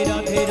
राधे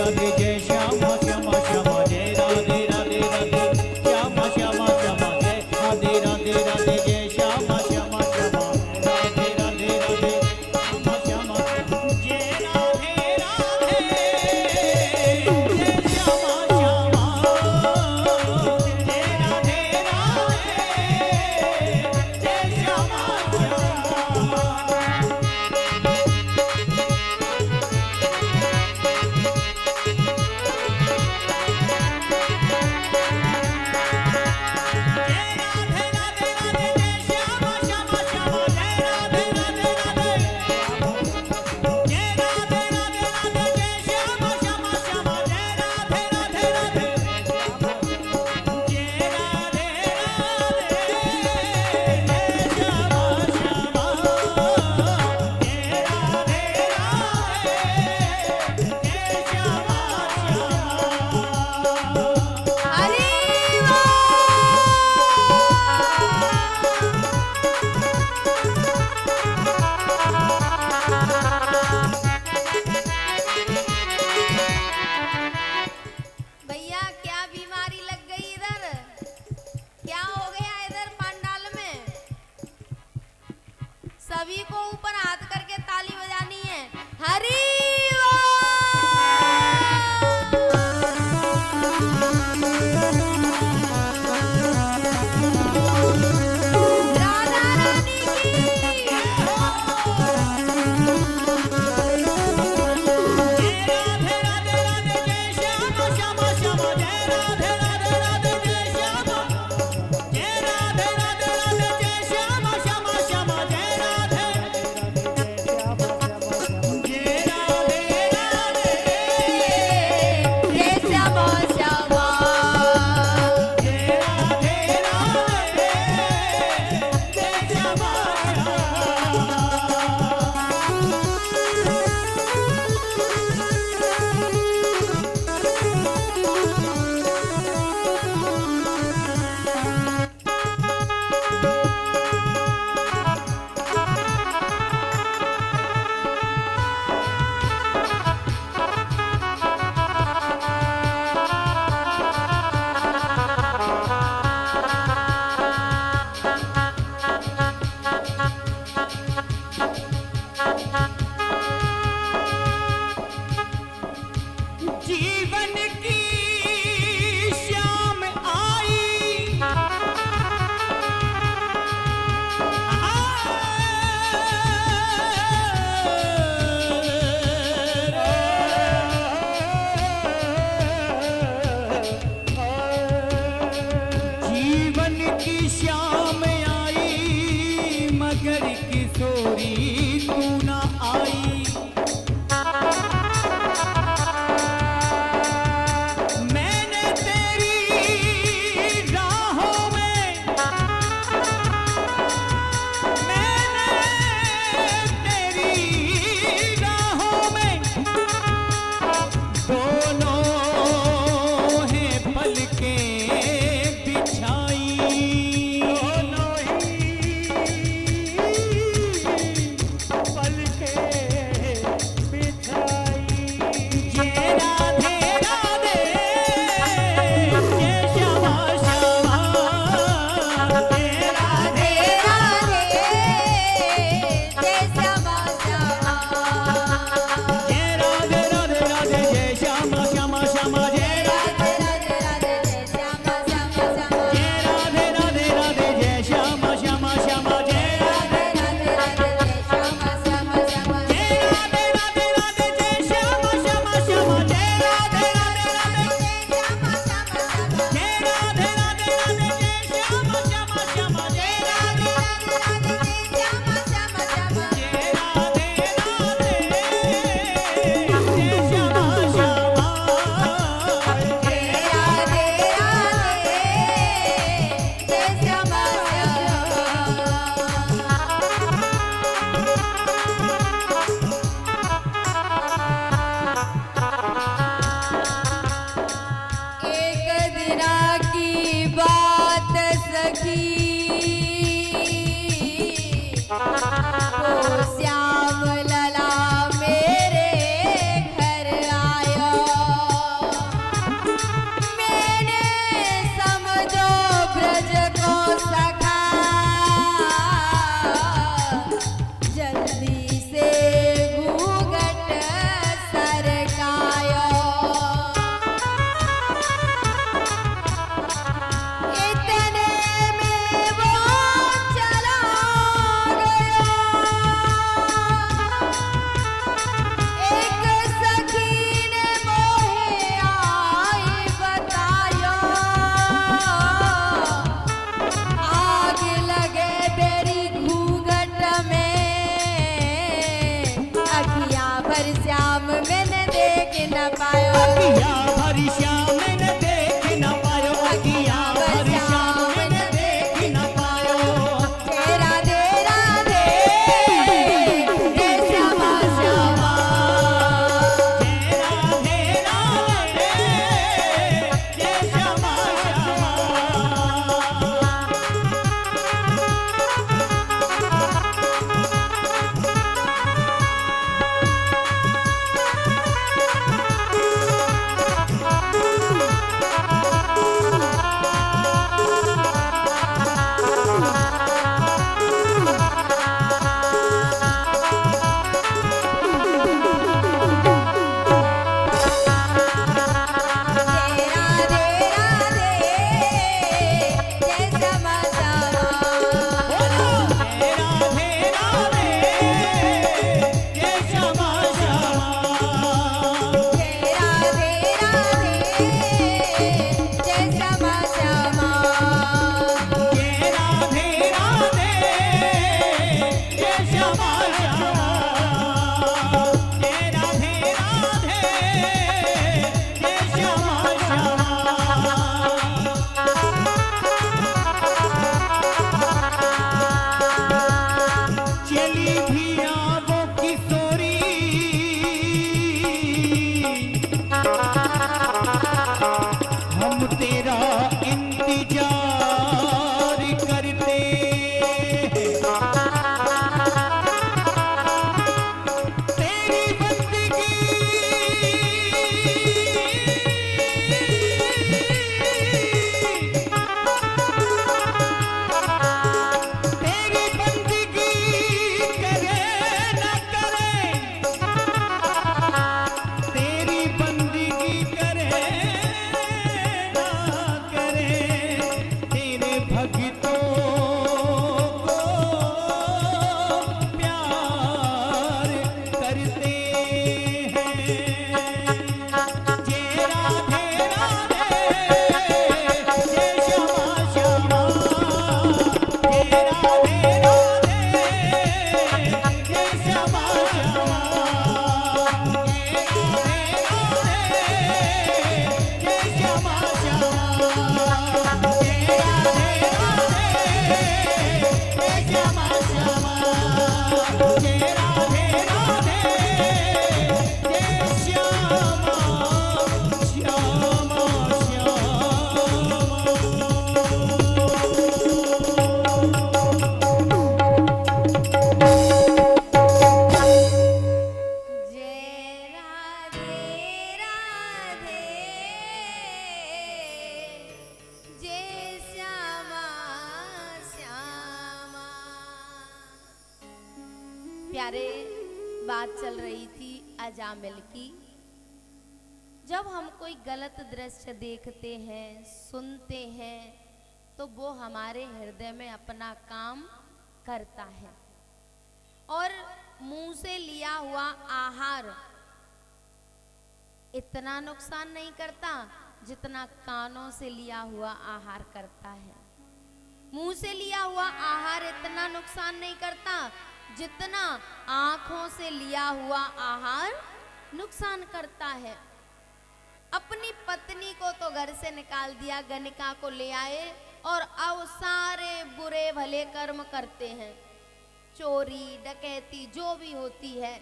न पायो, अखियाँ भरी श्याम मैंने देख न पायो, अखियाँ भरी श्याम मैंने देख न पायो। जय राधे राधे जय श्यामा श्यामा, जय राधे राधे जय श्यामा श्यामा। जय राधे राधे जय श्यामा श्यामा, जय राधे राधे जय श्यामा श्यामा। जय राधे राधे जय श्यामा श्यामा, जय राधे राधे जय श्यामा श्यामा। जय राधे राधे जय श्यामा श्यामा। चली भी वो किशोरी, हम तेरा इंतजार करते हैं। तेरी बंदगी तेरी बंदगी करे न करे, तेरी बंदगी करे न करे, तेरे भक्तों को प्यार करते हैं। जय राधे राधे जय श्यामा श्यामा। जय राधे राधे जय श्यामा श्यामा। जय राधे राधे जय श्यामा श्यामा। जय राधे राधे जय श्यामा श्यामा। जय राधे राधे जय श्यामा श्यामा जय राधे राधे जय श्यामा श्यामा। प्यारे, बात चल रही थी अजामिल की। जब हम कोई गलत दृश्य देखते हैं, सुनते हैं, तो वो हमारे हृदय में अपना काम करता है और मुंह से लिया हुआ आहार इतना नुकसान नहीं करता जितना कानों से लिया हुआ आहार करता है। मुंह से लिया हुआ आहार इतना नुकसान नहीं करता जितना आंखों से लिया हुआ आहार नुकसान करता है। अपनी पत्नी को तो घर से निकाल दिया, गणिका को ले आए और अब सारे बुरे भले कर्म करते हैं, चोरी डकैती जो भी होती है।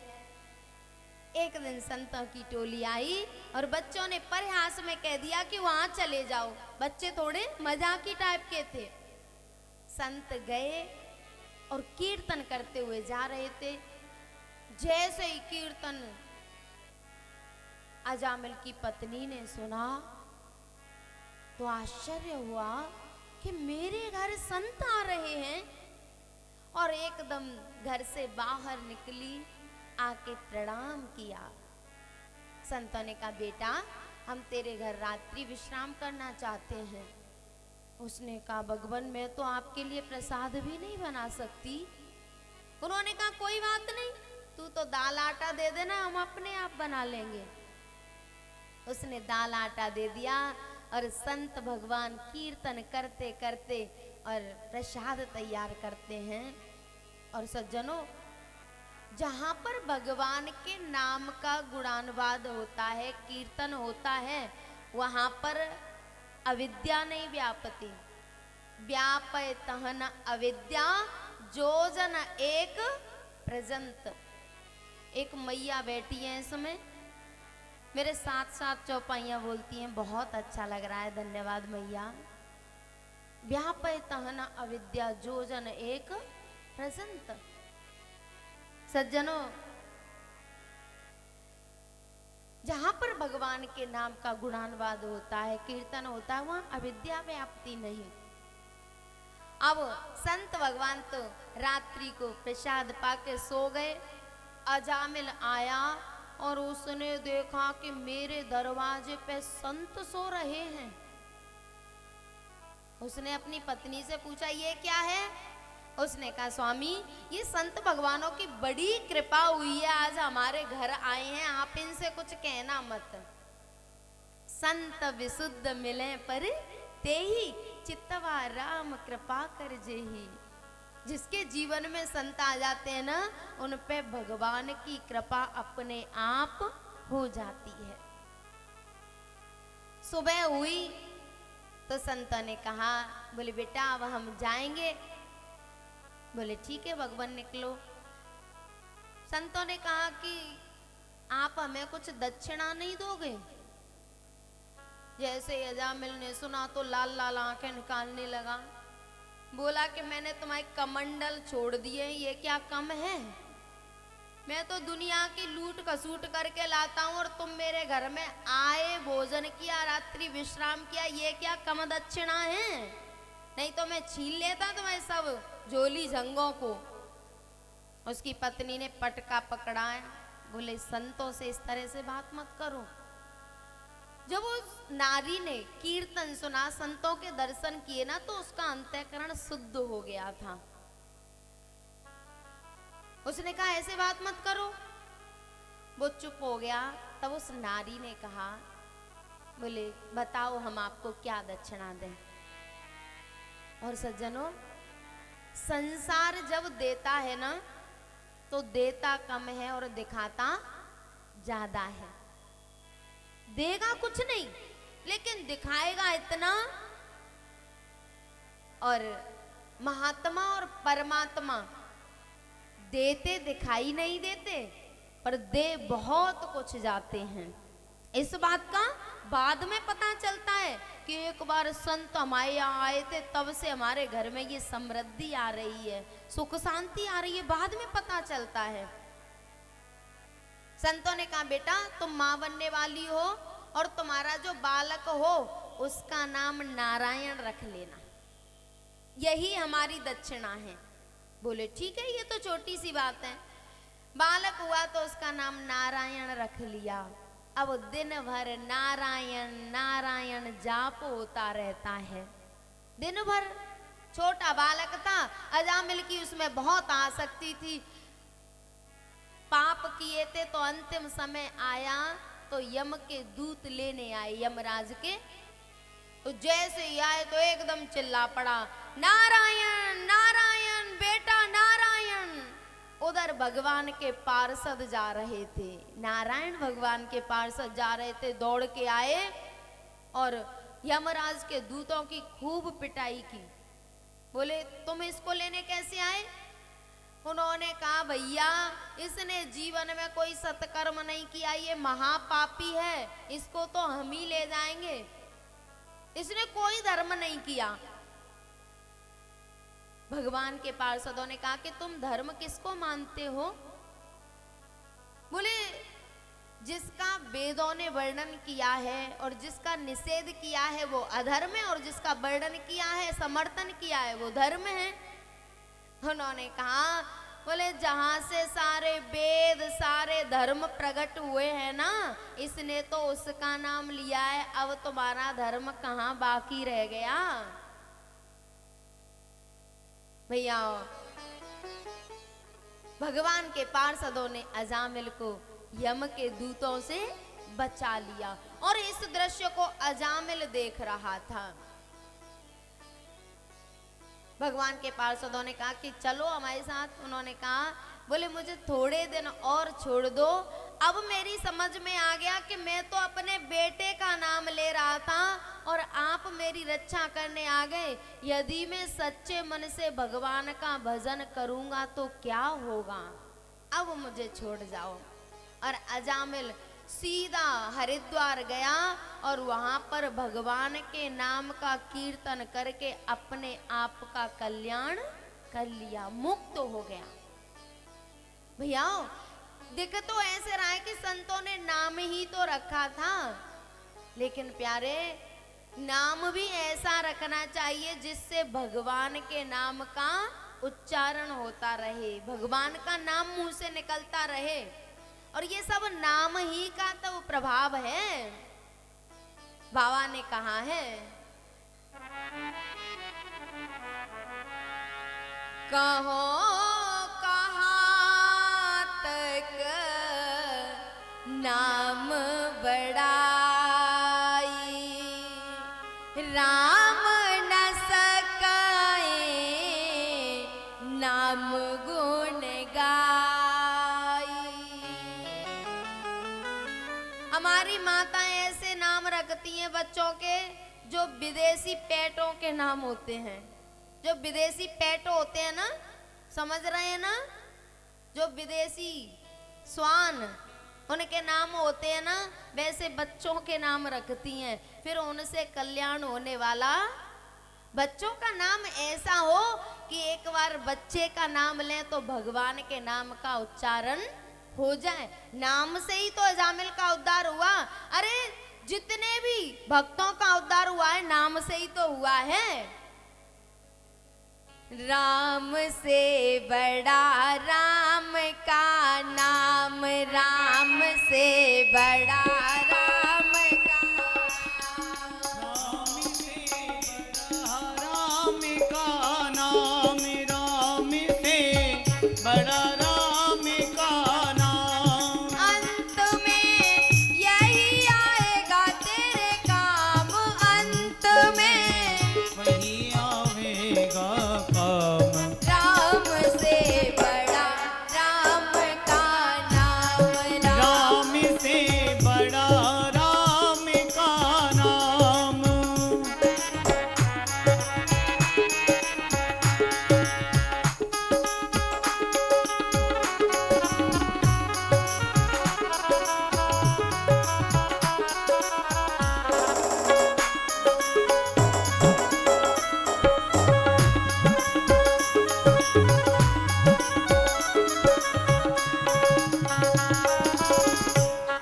एक दिन संतों की टोली आई और बच्चों ने परिहास में कह दिया कि वहां चले जाओ। बच्चे थोड़े मजाकी टाइप के थे। संत गए और कीर्तन करते हुए जा रहे थे। जैसे ही कीर्तन अजामिल की पत्नी ने सुना तो आश्चर्य हुआ कि मेरे घर संत आ रहे हैं, और एकदम घर से बाहर निकली, आके प्रणाम किया। संतों ने कहा, बेटा हम तेरे घर रात्रि विश्राम करना चाहते हैं। उसने कहा, भगवान मैं तो आपके लिए प्रसाद भी नहीं बना सकती। उन्होंने कहा, कोई बात नहीं, तू तो दाल आटा दे देना, हम अपने आप बना लेंगे। उसने दाल आटा दे दिया और संत भगवान कीर्तन करते करते और प्रसाद तैयार करते हैं। और सज्जनों, जहां पर भगवान के नाम का गुणानुवाद होता है, कीर्तन होता है, वहां पर अविद्या नहीं व्यापती। व्यापयतः न अविद्या जो जन एक प्रजंत। एक मैया बैठी है इसमें, मेरे साथ साथ चौपाइयाँ बोलती हैं, बहुत अच्छा लग रहा है, धन्यवाद मैया। व्यापयतः न अविद्या जो जन एक प्रजंत। सज्जनों, जहां पर भगवान के नाम का गुणानुवाद होता है, कीर्तन होता है, वहां अविद्या व्याप्ति नहीं। अब संत भगवान तो रात्रि को प्रसाद पाके सो गए। अजामिल आया और उसने देखा कि मेरे दरवाजे पे संत सो रहे हैं। उसने अपनी पत्नी से पूछा, ये क्या है? उसने कहा, स्वामी ये संत भगवानों की बड़ी कृपा हुई है, आज हमारे घर आए हैं, आप इनसे कुछ कहना मत। संत विशुद्ध मिले पर तेही चित्तवा राम कृपा कर जेही। जिसके जीवन में संत आ जाते हैं ना, उन पे भगवान की कृपा अपने आप हो जाती है। सुबह हुई तो संतों ने कहा, बोले बेटा अब हम जाएंगे। बोले ठीक है भगवान निकलो। संतों ने कहा कि आप हमें कुछ दक्षिणा नहीं दोगे? जैसे अजामिल ने सुना तो लाल लाल आंखें निकालने लगा। बोला कि मैंने तुम्हारे कमंडल छोड़ दिए, ये क्या कम है? मैं तो दुनिया की लूट खसूट करके लाता हूँ और तुम मेरे घर में आए, भोजन किया, रात्रि विश्राम किया, ये क्या कम दक्षिणा है? नहीं तो मैं छीन लेता तुम्हारे सब झोली झंगों को। उसकी पत्नी ने पटका पकड़ाया, बोले संतों से इस तरह से बात मत करो। जब उस नारी ने कीर्तन सुना, संतों के दर्शन किए ना, तो उसका अंतःकरण शुद्ध हो गया था। उसने कहा ऐसे बात मत करो। वो चुप हो गया। तब उस नारी ने कहा, बोले बताओ हम आपको क्या दक्षिणा दें? और सज्जनों, संसार जब देता है ना, तो देता कम है और दिखाता ज्यादा है। देगा कुछ नहीं, लेकिन दिखाएगा इतना। और महात्मा और परमात्मा देते दिखाई नहीं देते, पर दे बहुत कुछ जाते हैं। इस बात का बाद में पता चलता है कि एक बार संत हमारे यहाँ आए थे, तब से हमारे घर में ये समृद्धि आ रही है, सुख शांति आ रही है, बाद में पता चलता है। संतों ने कहा बेटा तुम माँ बनने वाली हो और तुम्हारा जो बालक हो उसका नाम नारायण रख लेना, यही हमारी दक्षिणा है। बोले ठीक है, ये तो छोटी सी बात है। बालक हुआ तो उसका नाम नारायण रख लिया। अब दिन भर नारायण नारायण जाप होता रहता है। दिन भर छोटा बालक था, अजामिल की उसमें बहुत आसक्ति थी। पाप किए थे तो अंतिम समय आया तो यम के दूत लेने आए, यमराज के। तो जैसे ही आए तो एकदम चिल्ला पड़ा, नारायण नारायण बेटा नारायण। उधर भगवान के पार्षद जा रहे थे, नारायण भगवान के पार्षद जा रहे थे, दौड़ के आए और यमराज के दूतों की खूब पिटाई की। बोले तुम इसको लेने कैसे आए? उन्होंने कहा भैया इसने जीवन में कोई सत्कर्म नहीं किया, ये महापापी है, इसको तो हम ही ले जाएंगे, इसने कोई धर्म नहीं किया। भगवान के पार्षदों ने कहा कि तुम धर्म किसको मानते हो? बोले जिसका वेदों ने वर्णन किया है और जिसका निषेध किया है वो अधर्म है, और जिसका वर्णन किया है, समर्थन किया है, वो धर्म है। उन्होंने कहा बोले जहां से सारे वेद सारे धर्म प्रकट हुए हैं ना, इसने तो उसका नाम लिया है, अब तुम्हारा धर्म कहाँ बाकी रह गया? भैया भगवान के पार्षदों ने अजामिल को यम के दूतों से बचा लिया और इस दृश्य को अजामिल देख रहा था। भगवान के पार्षदों ने कहा कि चलो हमारे साथ। उन्होंने कहा बोले मुझे थोड़े दिन और छोड़ दो। अब मेरी समझ में आ गया कि मैं तो अपने बेटे का नाम ले रहा था और आप मेरी रक्षा करने आ गए। यदि मैं सच्चे मन से भगवान का भजन करूंगा तो क्या होगा, अब मुझे छोड़ जाओ। और अजामिल सीधा हरिद्वार गया और वहां पर भगवान के नाम का कीर्तन करके अपने आप का कल्याण कर लिया, मुक्त हो गया। भैया देख तो ऐसे रहा है कि संतों ने नाम ही तो रखा था, लेकिन प्यारे नाम भी ऐसा रखना चाहिए जिससे भगवान के नाम का उच्चारण होता रहे, भगवान का नाम मुंह से निकलता रहे। और ये सब नाम ही का तो प्रभाव है। बाबा ने कहा है, कहो कहाँ तक नाम बड़ाई, राम न सकाए नाम गुण गाई। हमारी माताएं ऐसे नाम रखती हैं बच्चों के जो विदेशी पेटों के नाम होते हैं। जो विदेशी पेट होते हैं ना, समझ रहे हैं ना, जो विदेशी स्वान उनके नाम होते हैं ना, वैसे बच्चों के नाम रखती हैं। फिर उनसे कल्याण होने वाला बच्चों का नाम ऐसा हो कि एक बार बच्चे का नाम लें तो भगवान के नाम का उच्चारण हो जाए। नाम से ही तो अजामिल का उद्धार हुआ। अरे जितने भी भक्तों का उद्धार हुआ है नाम से ही तो हुआ है। राम से बड़ा राम का नाम, राम से बड़ा राम का राम से बड़ा राम का नाम, राम से बड़ा राम का नाम। अंत में यही आएगा तेरे काम, अंत में वही आवेगा काम। राम से बड़ा राम का नाम, राम से बड़ा राम का नाम।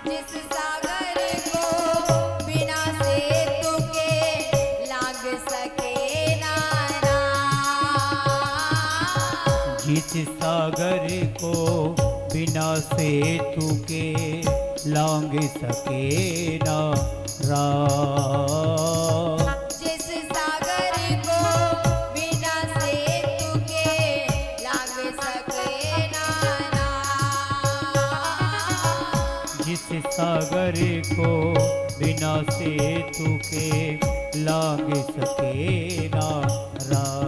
जिस सागर को बिना सेतु के लांघ सके ना राम। जिस सागर को बिना सेतु के लांघ सके ना राम। जिस सागर को बिना सेतु के लांघ सके ना राम। जिस सागर को बिना सेतु के लांघ सके ना राम।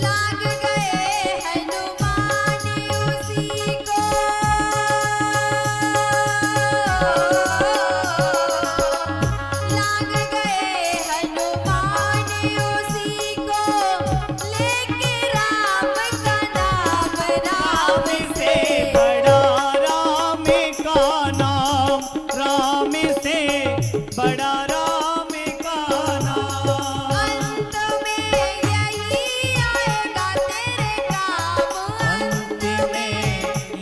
लाग गए हनुमान उसी को, लाग गए हनुमान उसी को, लेके राम का नाम, राम से बड़ा राम का नाम, राम से बड़ा राम का नाम। अंत में यही आएगा तेरे काम, अंत में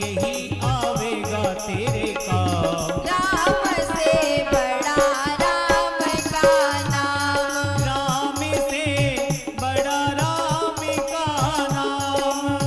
यही आवेगा तेरे काम। राम से बड़ा राम का नाम। राम से बड़ा राम का नाम।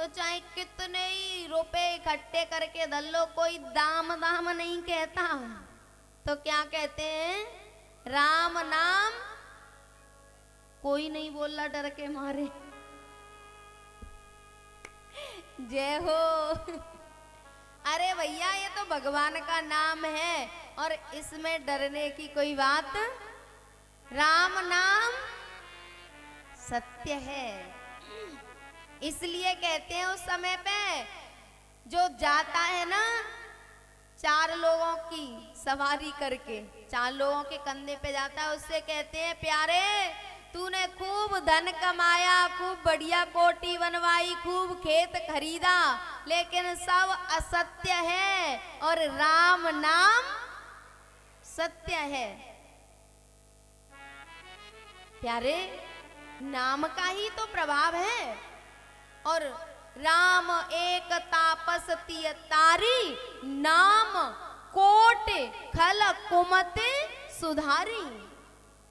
चाहे कितने ही रुपए इकट्ठे करके धर लो, कोई दाम दाम नहीं कहता। तो क्या कहते हैं? राम नाम कोई नहीं बोल रहा डर के मारे। जय हो। अरे भैया ये तो भगवान का नाम है और इसमें डरने की कोई बात। राम नाम सत्य है, इसलिए कहते हैं उस समय पे जो जाता है ना 4 लोगों की सवारी करके, 4 लोगों के कंधे पे जाता है, उससे कहते हैं प्यारे तूने खूब धन कमाया, खूब बढ़िया कोठी बनवाई, खूब खेत खरीदा, लेकिन सब असत्य है और राम नाम सत्य है। प्यारे नाम का ही तो प्रभाव है। और राम एक तापस तिय तारी, नाम कोट खल कुमते सुधारी।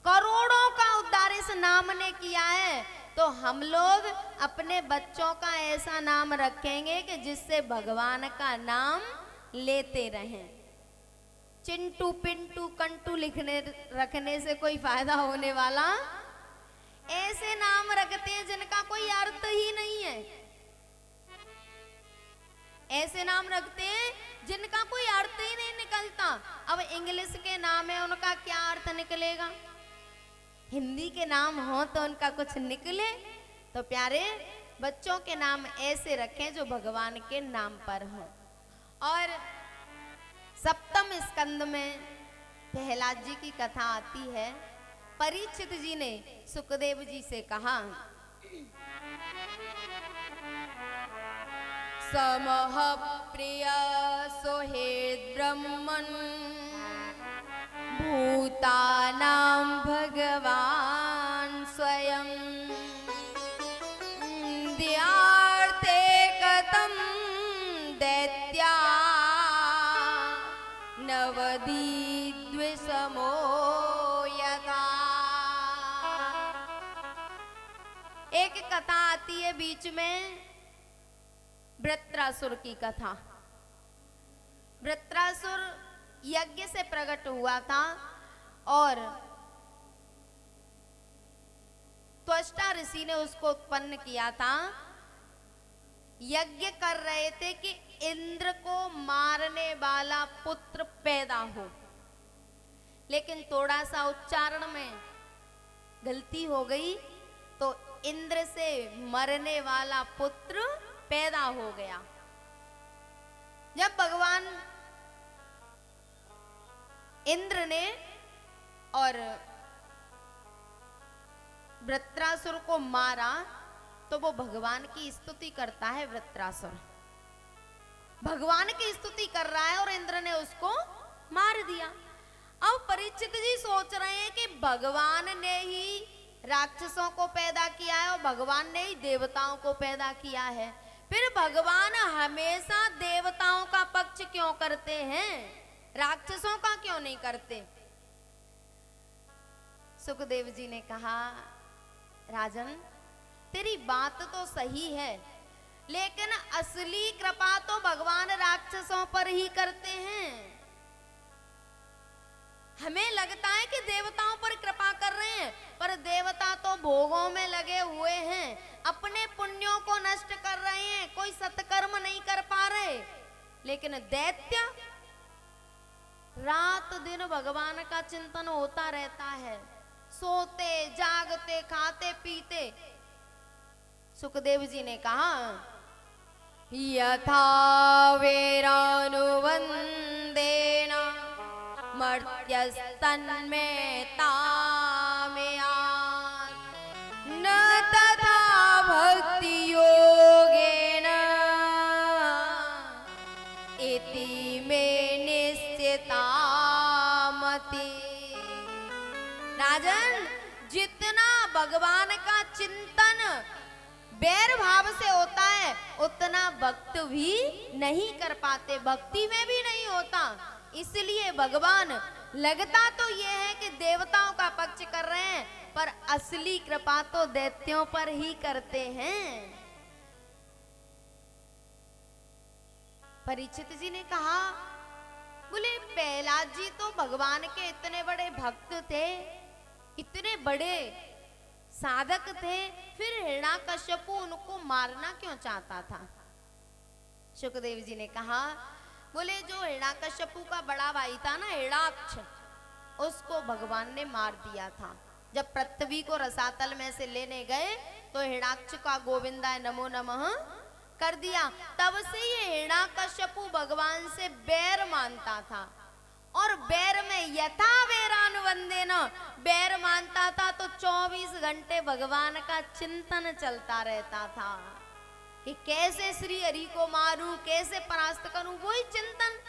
करोड़ों का उद्धार इस नाम ने किया है, तो हम लोग अपने बच्चों का ऐसा नाम रखेंगे कि जिससे भगवान का नाम लेते रहें। चिंटू पिंटू कंटू लिखने रखने से कोई फायदा होने वाला, ऐसे नाम रखते हैं जिनका कोई अर्थ ही नहीं है। ऐसे नाम रखते हैं जिनका कोई अर्थ ही नहीं निकलता। अब इंग्लिश के नाम है, उनका क्या अर्थ निकलेगा? हिंदी के नाम हो तो उनका कुछ निकले। तो प्यारे बच्चों के नाम ऐसे रखें जो भगवान के नाम पर हो। और सप्तम स्कंद में प्रहलाद जी की कथा आती है। परीक्षित जी ने सुखदेव जी से कहा, समह प्रिय सोहेद ब्रह्मन भूतानां भगवान स्वयं दयार्थे कथं दैत्या नवदी द्विषमो यथा। एक कथा आती है बीच में, वृत्रासुर की कथा। वृत्रासुर यज्ञ से प्रकट हुआ था और त्वष्टा ऋषि ने उसको उत्पन्न किया था। यज्ञ कर रहे थे कि इंद्र को मारने वाला पुत्र पैदा हो, लेकिन थोड़ा सा उच्चारण में गलती हो गई तो इंद्र से मरने वाला पुत्र पैदा हो गया। जब भगवान इंद्र ने और वृत्रासुर को मारा तो वो भगवान की स्तुति करता है। वृत्रासुर भगवान की स्तुति कर रहा है और इंद्र ने उसको मार दिया। अब परीक्षित जी सोच रहे हैं कि भगवान ने ही राक्षसों को पैदा किया है और भगवान ने ही देवताओं को पैदा किया है, फिर भगवान हमेशा देवताओं का पक्ष क्यों करते हैं, राक्षसों का क्यों नहीं करते? सुखदेव जी ने कहा, राजन तेरी बात तो सही है, लेकिन असली कृपा तो भगवान राक्षसों पर ही करते हैं। हमें लगता है कि देवताओं पर कृपा कर रहे हैं, पर देवता तो भोगों में लगे हुए हैं, अपने पुण्यों को नष्ट कर रहे हैं, कोई सत्कर्म नहीं कर पा रहे। लेकिन दैत्य रात दिन भगवान का चिंतन होता रहता है, सोते जागते खाते पीते। सुखदेव जी ने कहा, यथा वेरानुवंदेन मर्त्यस्तन्मे तामयात् न तथा भक्ति योगेन इति मे निश्चितामति। राजन जितना भगवान का चिंतन बैर भाव से होता है उतना भक्त भी नहीं कर पाते, भक्ति में भी नहीं होता। इसलिए भगवान लगता तो ये है कि देवताओं का पक्ष कर रहे हैं, पर असली कृपा तो दैत्यों पर ही करते हैं। परीक्षित जी ने कहा, बोले प्रहलाद जी तो भगवान के इतने बड़े भक्त थे, इतने बड़े साधक थे, फिर हिरण्याकश्यपु उनको मारना क्यों चाहता था? सुखदेव जी ने कहा, बोले जो हिरण्याकश्यपु का बड़ा भाई था ना हिरण्याक्ष, उसको भगवान ने मार दिया था। जब पृथ्वी को रसातल में से लेने गए तो हिरण्याक्ष का गोविंदाय नमो नमः कर दिया। तब से ये हिरण्याकश्यपु भगवान से बैर मानता था, और बैर में यथा वैरानुबंधेन बैर मानता था तो 24 घंटे भगवान का चिंतन चलता रहता था कि कैसे श्री हरि को मारूं, कैसे परास्त करूं, वही चिंतन।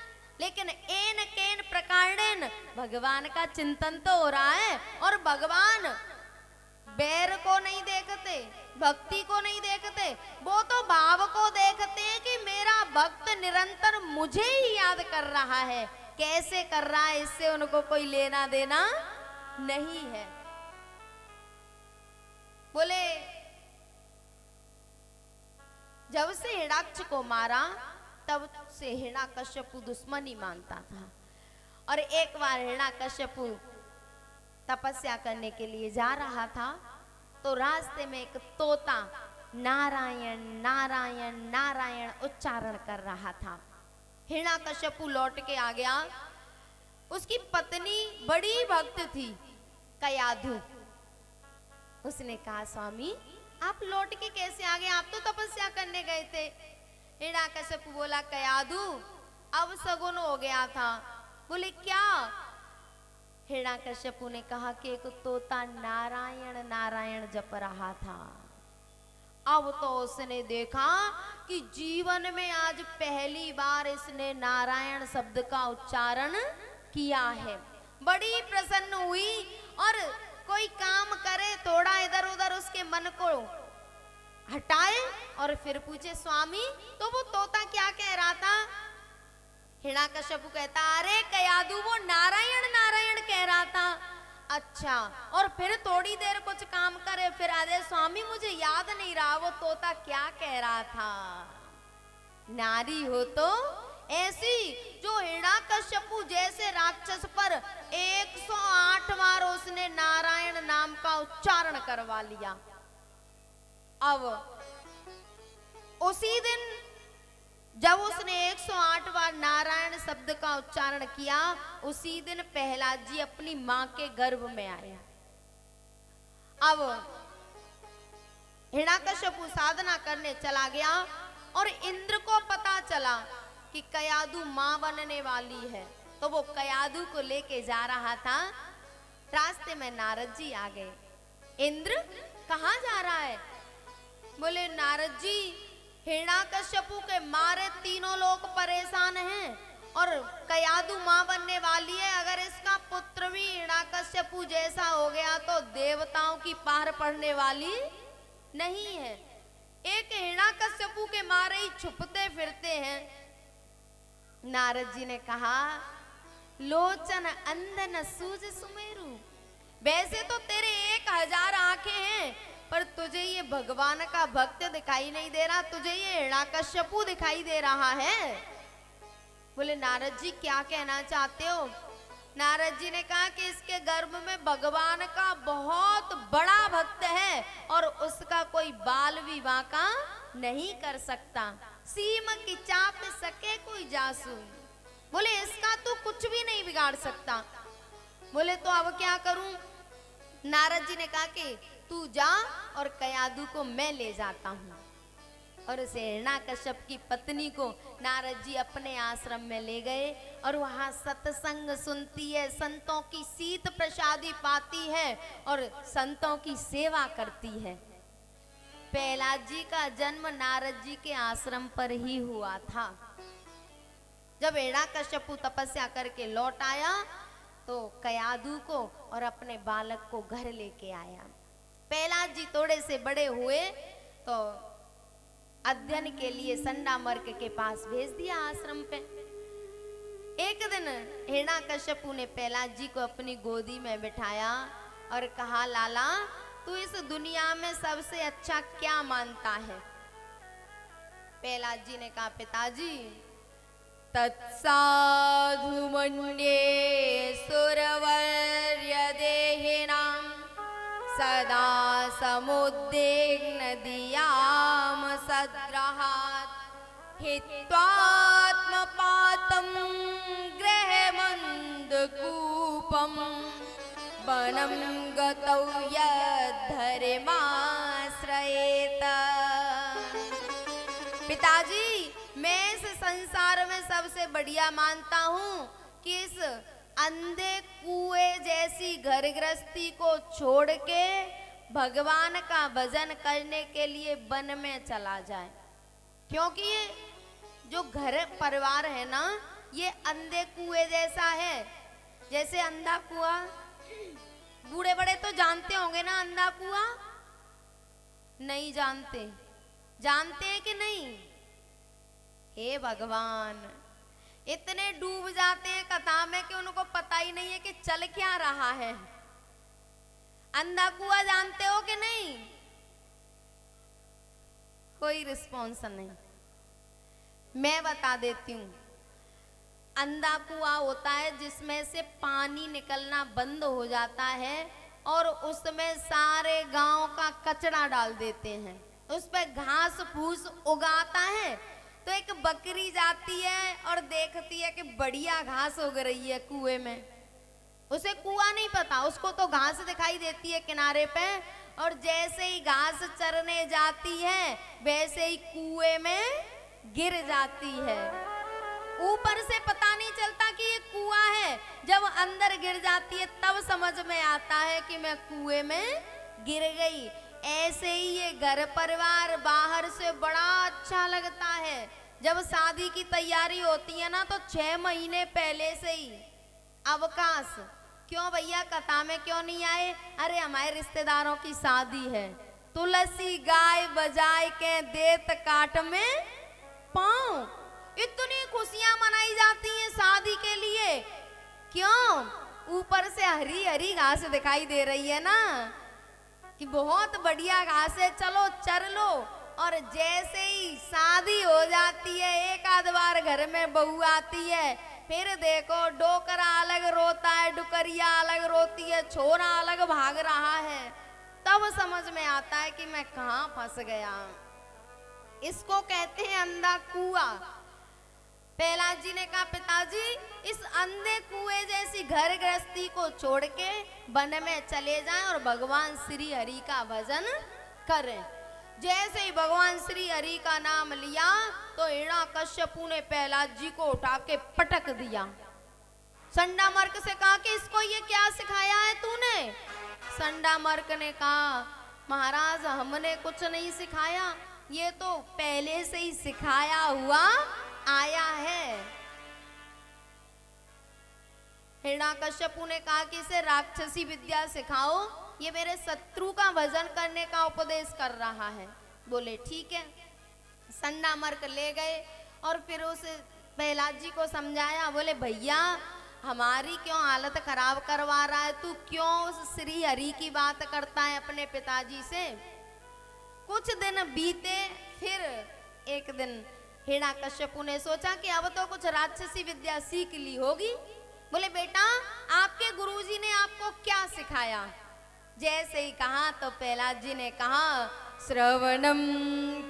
लेकिन एन केन प्रकारेण भगवान का चिंतन तो हो रहा है, और भगवान बैर को नहीं देखते, भक्ति को नहीं देखते, वो तो भाव को देखते हैं कि मेरा भक्त निरंतर मुझे ही याद कर रहा है। कैसे कर रहा है इससे उनको कोई लेना देना नहीं है। बोले जब से हिरण्याक्ष को मारा तब से हिरण्याकश्यपु दुश्मनी मानता था। और एक बार हिरण्याकश्यपु तपस्या करने के लिए जा रहा था तो रास्ते में एक तोता नारायण नारायण नारायण उच्चारण कर रहा था। हिरण्याकश्यपु लौट के आ गया। उसकी पत्नी बड़ी भक्त थी कयाधु। उसने कहा, स्वामी आप लौट के कैसे आ गए? आप तो तपस्या करने गए थे। हिरण्याकश्यपु बोला, कयाधु अब सगुन हो गया था। बोले क्या? हिरण्याकश्यपु ने कहा कि एक तोता नारायण नारायण जप रहा था। अब तो उसने देखा कि जीवन में आज पहली बार इसने नारायण शब्द का उच्चारण किया है। बड़ी प्रसन्न हुई और कोई काम करे थोड़ा इधर उधर उसके मन को हटाए और फिर पूछे, स्वामी तो वो तोता क्या कह रहा था? हिरण्याकश्यपु कहता, अरे कयाधु वो नारायण नारायण कह रहा था। अच्छा, और फिर थोड़ी देर कुछ काम करे फिर आदे, स्वामी मुझे याद नहीं रहा वो तोता क्या कह रहा था। नारी हो तो ऐसी जो हिरण्याकश्यपु जैसे राक्षस पर 108 बार उसने नारायण नाम का उच्चारण करवा लिया। अब उसी दिन जब उसने 108 बार नारायण शब्द का उच्चारण किया, उसी दिन प्रहलाद जी अपनी मां के गर्भ में आया। अब हिरण्याकश्यपु साधना करने चला गया और इंद्र को पता चला कि कयाधु मां बनने वाली है, तो वो कयाधु को लेके जा रहा था। रास्ते में नारद जी आ गए। इंद्र कहाँ जा रहा है? बोले नारद जी हिरण्याकश्यपु के मारे तीनों लोग परेशान हैं और कयाधु मां बनने वाली है। अगर इसका पुत्र भी हिरण्याकश्यपु जैसा हो गया तो देवताओं की पार पड़ने वाली नहीं है। एक हिरण्याकश्यपु के मारे ही छुपते फिरते हैं। नारद जी ने कहा, लोचन अंधन सूझ सुमेरु, वैसे तो तेरे 1000 आंखें हैं पर तुझे ये भगवान का भक्त दिखाई नहीं दे रहा, तुझे ये हिरण्याकश्यपु दिखाई दे रहा है। बोले नारद जी क्या कहना चाहते हो? नारद जी ने कहा कि इसके गर्भ में भगवान का बहुत बड़ा भक्त है और उसका कोई बाल विवाह का नहीं कर सकता। सीम की चाप सके कोई जासू। बोले इसका तो कुछ भी नहीं बिगाड़ सकता। बोले तो अब क्या करूं? नारद जी ने कहा कि तू जा और कयाधु को मैं ले जाता हूं। और उसे हिरण्याकश्यप की पत्नी को नारद जी अपने आश्रम में ले गए और वहां सत्संग सुनती है, संतों की शीत प्रसादी पाती है और संतों की सेवा करती है। प्रहलाद जी का जन्म नारद जी के आश्रम पर ही हुआ था। जब हिरण्याकश्यपु तपस्या करके लौट आया तो कयाधु को और अपने बालक को घर लेके आया। प्रहलाद जी थोड़े से बड़े हुए तो अध्ययन के लिए संडामर्क के पास भेज दिया आश्रम पे। एक दिन हिरण्याकश्यपु ने प्रहलाद जी को अपनी गोदी में बिठाया और कहा, लाला तू इस दुनिया में सबसे अच्छा क्या मानता है? प्रहलाद जी ने कहा, पिताजी तत्साधु मन्ये सुरवर्यदेहिनां सदा समुद्विग्नधियां सद्ग्रहात् हित्वात्मपातं गृहमन्दकूपं वनं गतौ यद्धर्माश्रयेत। पिताजी, मैं इस संसार में सबसे बढ़िया मानता हूँ कि इस अंधे कुएं जैसी घर गृहस्थी को छोड़ के भगवान का भजन करने के लिए वन में चला जाए, क्योंकि ये जो घर परिवार है ना, ये अंधे कुएं जैसा है। जैसे अंधा कुआं, बूढ़े बड़े तो जानते होंगे ना अंधा कुआं? नहीं जानते? जानते हैं कि नहीं? हे भगवान, इतने डूब जाते हैं कथा में कि उनको पता ही नहीं है कि चल क्या रहा है। अंधा कुआं जानते हो कि नहीं? कोई रिस्पॉन्स नहीं। मैं बता देती हूँ। अंधा कुआं होता है जिसमें से पानी निकलना बंद हो जाता है और उसमें सारे गांव का कचरा डाल देते हैं, उस पे घास फूस उगाता है। तो एक बकरी जाती है और देखती है कि बढ़िया घास उग रही है कुएं में। उसे कुआं नहीं पता, उसको तो घास दिखाई देती है किनारे पे, और जैसे ही घास चरने जाती है वैसे ही कुएं में गिर जाती है। ऊपर से पता नहीं चलता कि ये कुआं है, जब अंदर गिर जाती है तब समझ में आता है कि मैं कुएं में गिर गई। ऐसे ही ये घर परिवार बाहर से बड़ा अच्छा लगता है, जब शादी की तैयारी होती है ना तो 6 महीने पहले से ही अवकाश। क्यों भैया, कथा में क्यों नहीं आए? अरे हमारे रिश्तेदारों की शादी है, तुलसी गाय बजाए के देत काट में पाँव। इतनी खुशियां मनाई जाती हैं शादी के लिए। क्यों? ऊपर से हरी हरी घास दिखाई दे रही है ना कि बहुत बढ़िया घास है, चलो चर लो। और जैसे ही शादी हो जाती है, एक आध बार घर में बहू आती है, फिर देखो डोकरा अलग रोता है, डुकरिया अलग रोती है, छोरा अलग भाग रहा है। तब समझ में आता है कि मैं कहाँ फंस गया। इसको कहते हैं अंधा कुआं। प्रहलाद जी ने कहा, पिताजी इस अंधे कुएं जैसी घर गृहस्थी को छोड़ के वन में चले जाएं और भगवान श्री हरि का भजन करें। जैसे ही भगवान श्री हरि का नाम लिया तो हिरण्यकश्यपु ने प्रहलाद जी को उठा के पटक दिया। संडामर्क से कहा कि इसको ये क्या सिखाया है तूने? संडामर्क ने कहा, महाराज हमने कुछ नहीं सिखाया, ये तो पहले से ही सिखाया हुआ आया है। हिरण्यकश्यपु ने कहा कि इसे राक्षसी विद्या सिखाओ, ये मेरे शत्रु का भजन करने का उपदेश कर रहा है। बोले ठीक है। संडामर्क ले गए और फिर उस प्रहलाद जी को समझाया। बोले भैया हमारी क्यों हालत खराब करवा रहा है, तू क्यों उस श्री हरि की बात करता है अपने पिताजी से? कुछ दिन बीते, फिर एक दिन हिरण्यकश्यपु ने सोचा कि अब तो कुछ राक्षसी विद्या सीख ली होगी। बोले बेटा आपके गुरुजी ने आपको क्या सिखाया? जैसे ही कहा तो प्रहलाद जी ने कहा, श्रवणम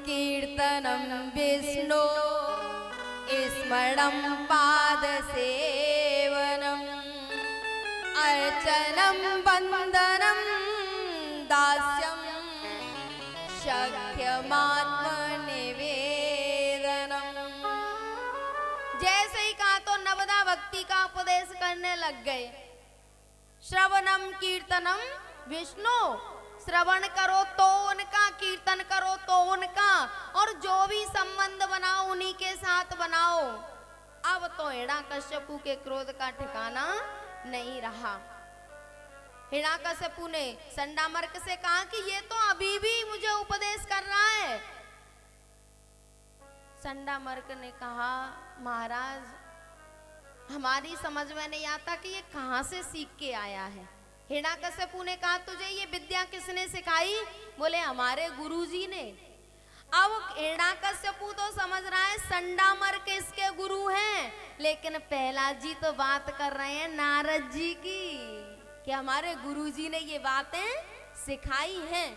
कीर्तनम विष्णु स्मरणम पाद सेवनम अर्चनम वंदनम दास्यम शक्यमात्मनिवेदनम। जैसे ही कहा तो नवदा भक्ति का उपदेश करने लग गए। श्रवणम कीर्तनम विष्णु, श्रवण करो तो उनका, कीर्तन करो तो उनका, और जो भी संबंध बनाओ उन्हीं के साथ बनाओ। अब तो हिरण्यकश्यपु के क्रोध का ठिकाना नहीं रहा। हिरण्यकश्यपु ने संडामर्क से कहा कि ये तो अभी भी मुझे उपदेश कर रहा है। संडामर्क ने कहा, महाराज हमारी समझ में नहीं आता कि ये कहाँ से सीख के आया है। हिरण्यकश्यपु ने कहा, तुझे ये विद्या किसने सिखाई? बोले हमारे गुरुजी ने। अब हिरण्याकश्यपु तो समझ रहा है संडामर किसके गुरु हैं, लेकिन प्रहलाद जी तो बात कर रहे हैं नारद जी की कि हमारे गुरुजी ने ये बातें सिखाई हैं।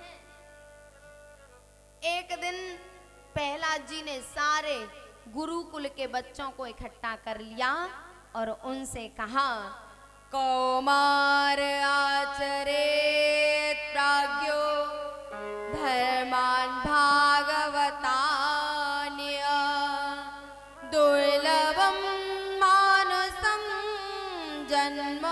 एक दिन प्रहलाद जी ने सारे गुरुकुल के बच्चों को इकट्ठा कर लिया और उनसे कहा, कौमार आचरेत प्राज्ञो धर्मान भागवतान्य दुर्लभम मानसम जन्म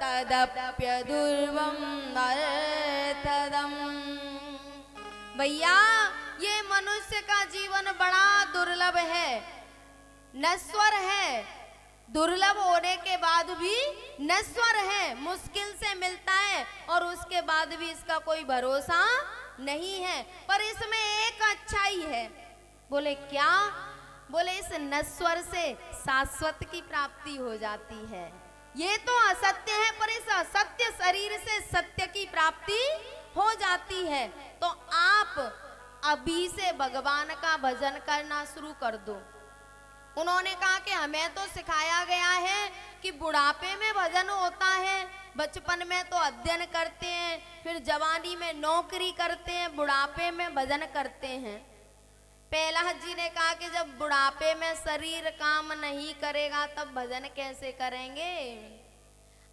तदप्य दुर्लभम नरतदम। भैया ये मनुष्य का जीवन बड़ा दुर्लभ है, नश्वर है, दुर्लभ होने के बाद भी नश्वर है, मुश्किल से मिलता है और उसके बाद भी इसका कोई भरोसा नहीं है। पर इसमें एक अच्छाई है। बोले क्या? बोले इस नश्वर से शाश्वत की प्राप्ति हो जाती है। ये तो असत्य है पर इस असत्य शरीर से सत्य की प्राप्ति हो जाती है। तो आप अभी से भगवान का भजन करना शुरू कर दो। उन्होंने कहा कि हमें तो सिखाया गया है कि बुढ़ापे में भजन होता है, बचपन में तो अध्ययन करते हैं, फिर जवानी में नौकरी करते हैं, बुढ़ापे में भजन करते हैं। प्रहलाद जी ने कहा कि जब बुढ़ापे में शरीर काम नहीं करेगा तब भजन कैसे करेंगे?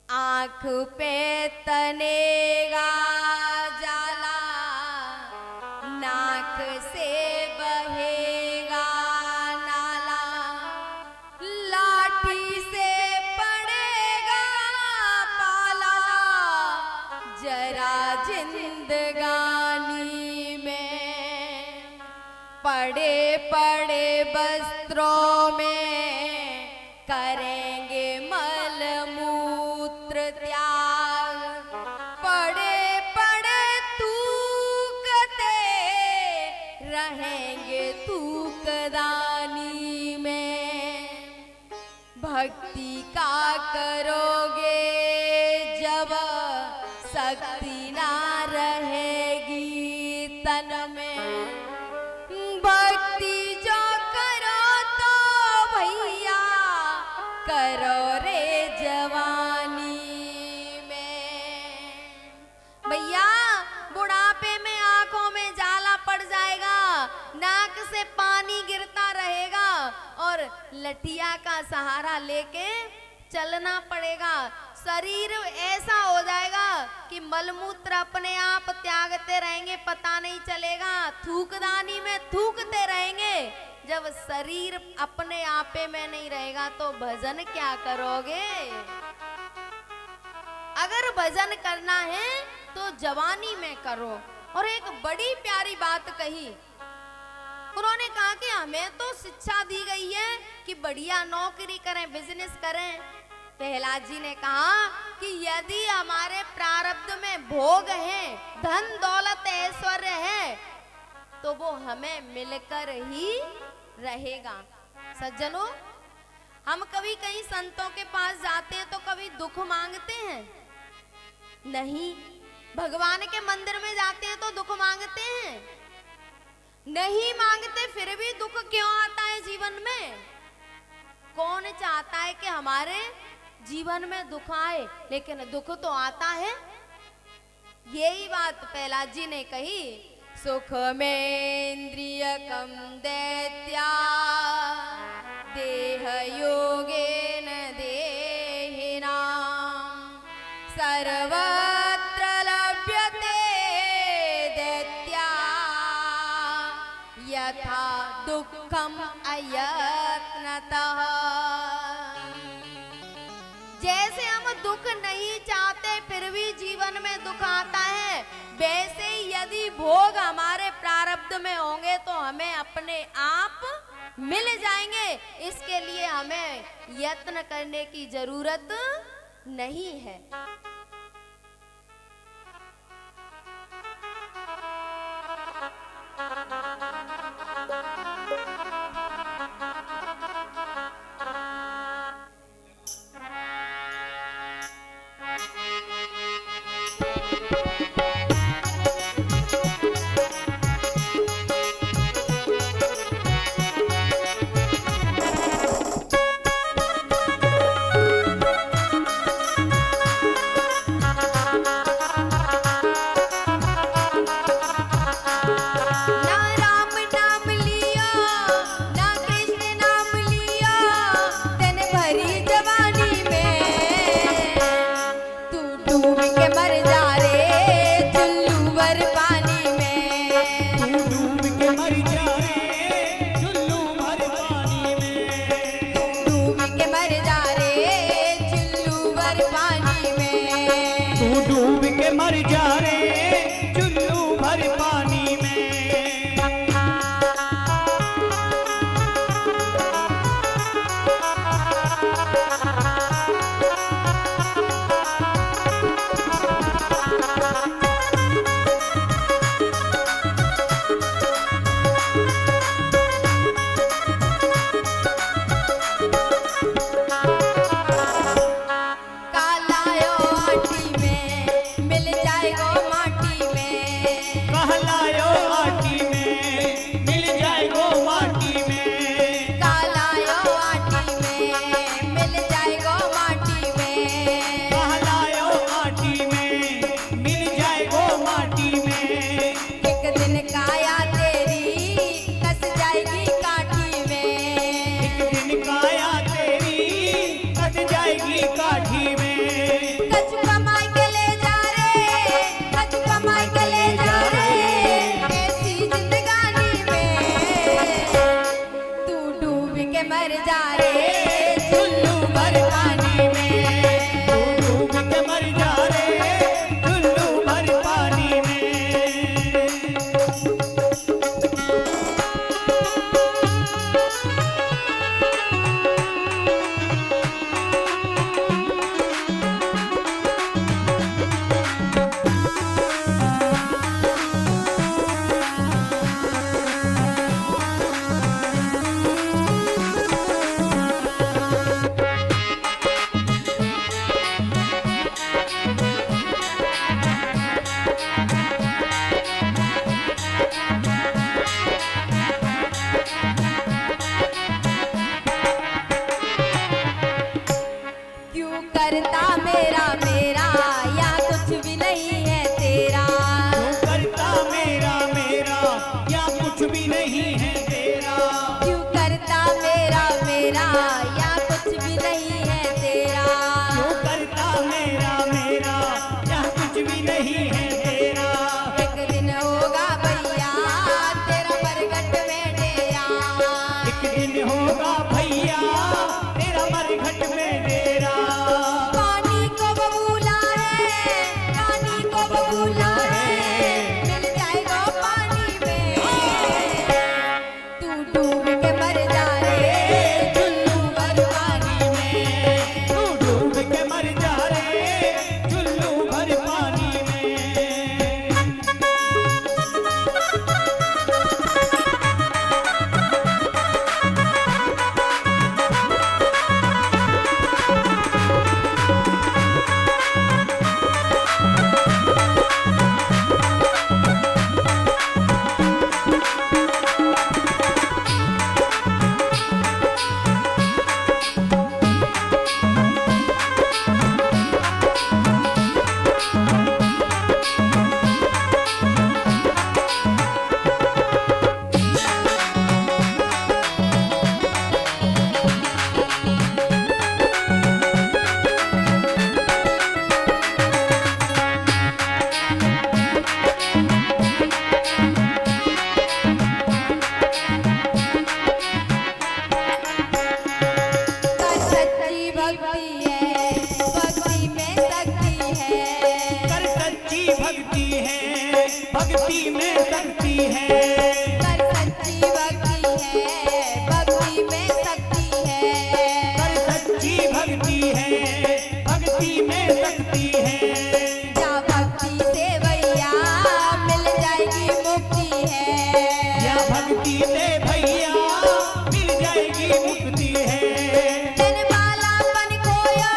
आँख पे तनेगा जाला, नाक से बहेगा नाला, लाठी से पड़ेगा पाला, जरा जिंदगानी में पड़े पड़े वस्त्रों में करेंगे मल मूत्र त्याग, पड़े पड़े तूकते रहेंगे तूकदानी में। भक्ति का करोगे जब शक्ति ना रहेगी तन में, भक्ति जो करो तो भैया करो रे जवानी में। भैया बुढ़ापे में आंखों में जाला पड़ जाएगा, नाक से पानी गिरता रहेगा और लठिया का सहारा लेके चलना पड़ेगा। शरीर ऐसा हो जाएगा कि मलमूत्र अपने आप त्यागते रहेंगे, पता नहीं चलेगा, थूकदानी में थूकते रहेंगे। जब शरीर अपने आपे में नहीं रहेगा तो भजन क्या करोगे? अगर भजन करना है तो जवानी में करो। और एक बड़ी प्यारी बात कही, उन्होंने कहा कि हमें तो शिक्षा दी गई है कि बढ़िया नौकरी करें, बिजनेस करें। प्रहलाद जी ने कहा कि यदि हमारे प्रारब्ध में भोग है, धन दौलत ऐश्वर्य है, तो वो हमें मिलकर ही रहेगा। सज्जनों, हम कभी कहीं संतों के पास जाते हैं तो कभी दुख मांगते हैं? नहीं। भगवान के मंदिर में जाते हैं तो दुख मांगते हैं? नहीं मांगते। फिर भी दुख क्यों आता है जीवन में? कौन चाहता है कि हमारे जीवन में दुख आए? लेकिन दुख तो आता है। यही बात प्रहलाद जी ने कही, सुख में इंद्रिय कम दैत्या देह योगेन देहिनाम सर्वत्र लभ्यते दैत्या यथा दुःखम अयत्नतः। जैसे हम दुख नहीं चाहते फिर भी जीवन में दुख आता है, वैसे ही यदि भोग हमारे प्रारब्ध में होंगे तो हमें अपने आप मिल जाएंगे। इसके लिए हमें यत्न करने की जरूरत नहीं है। क्यों करता मेरा मेरा या कुछ भी नहीं है तेरा। क्यों करता मेरा मेरा या कुछ भी नहीं है तेरा। क्यों करता मेरा मेरा या कुछ भी नहीं है तेरा। क्यों करता मेरा मेरा या कुछ भी नहीं है तेरा। एक दिन होगा भैया तेरा मरघट में डेरा। एक दिन होगा भैया तेरा मरघट में डेरा। पानी को बबूला है, पानी को बबूला है, मिल जाएगा पानी में। तू डूब के मर जा रे चुल्लू भर पानी में। तू डूब के मर जा रे चुल्लू भर पानी में। सच्ची भक्ति है, भक्ति में शक्ति है। कर सच्ची भक्ति है, भक्ति में शक्ति है। कर सच्ची भक्ति है, भक्ति में शक्ति है। कर सच्ची भक्ति है, भक्ति में शक्ति है। जा भक्ति से भैया मिल जाएगी मुक्ति है। या भक्ति से भैया मिल जाएगी मुक्ति है। तेन बालापन खोया,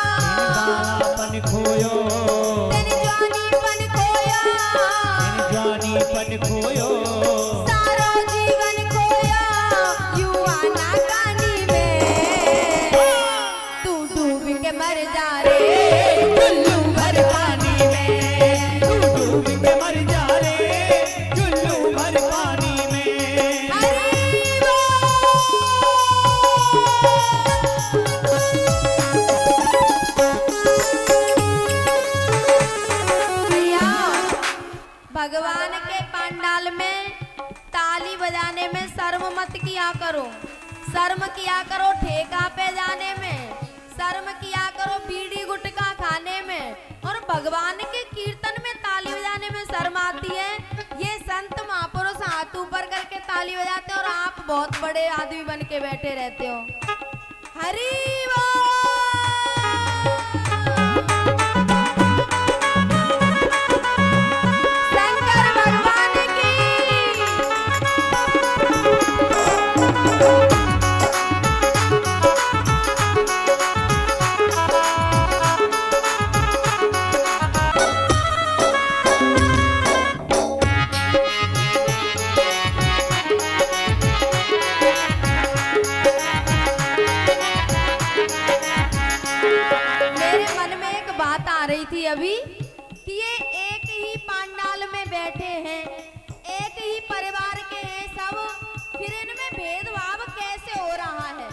बालापन खोयो, तेन जवानीपन खोया, जवानीपन खोयो। सारो जीवन खोया युवा नाकानी में। तू डूब के मर जा रे चुल्लू भर पानी में। तू डूब के मर जा रे चुल्लू भर पानी में। हरि बोल। भैया भगवान के पंडाल में ताली बजाने में शर्म मत किया करो। शर्म किया करो ठेका पे जाने में, शर्म किया करो बीड़ी गुटखा खाने में, और भगवान के कीर्तन में ताली बजाने में शर्म आती है। ये संत महापुरुष हाथ ऊपर करके ताली बजाते हैं और आप बहुत बड़े आदमी बन के बैठे रहते हो। हरि बोल। शंकर भगवान की। मेरे मन में एक बात आ रही थी अभी कि ये एक ही पंडाल में बैठे हैं, एक ही परिवार के हैं सब, फिर इनमें भेदभाव कैसे हो रहा है।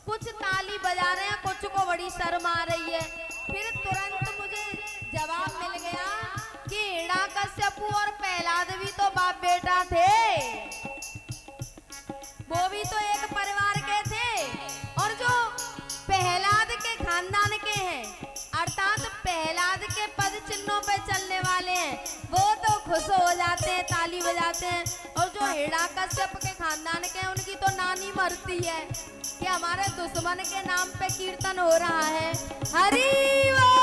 कुछ ताली बजा रहे हैं, कुछ को बड़ी शर्म आ रही है। फिर तुरंत मुझे जवाब मिल गया कि हिरण्यकश्यप और प्रहलाद भी तो बाप बेटा थे, वो भी तो एक परिवार के थे। और जो प्रहलाद के खानदान के हैं, अर्थात प्रहलाद के पद चिन्हों पे चलने वाले हैं, वो तो खुश हो जाते हैं, ताली बजाते हैं। और जो हिरण्यकश्यप के खानदान के हैं, उनकी तो नानी मरती है कि हमारे दुश्मन के नाम पे कीर्तन हो रहा है। हरि बोल।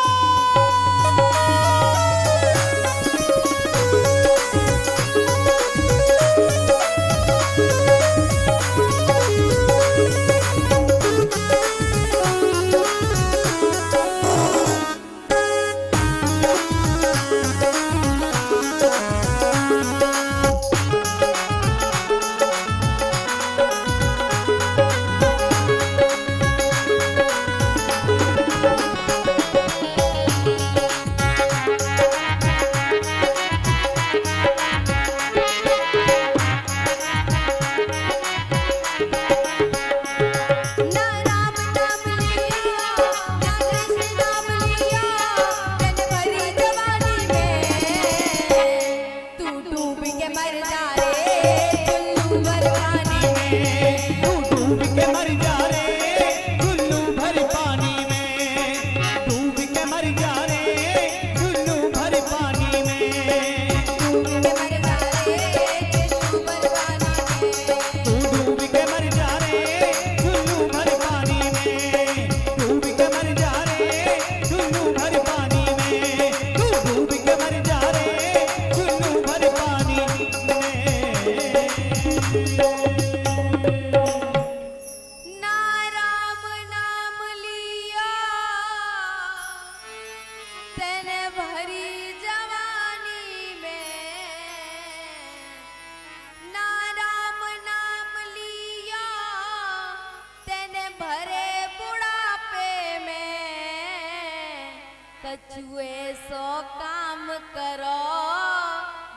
कछुए सो काम करो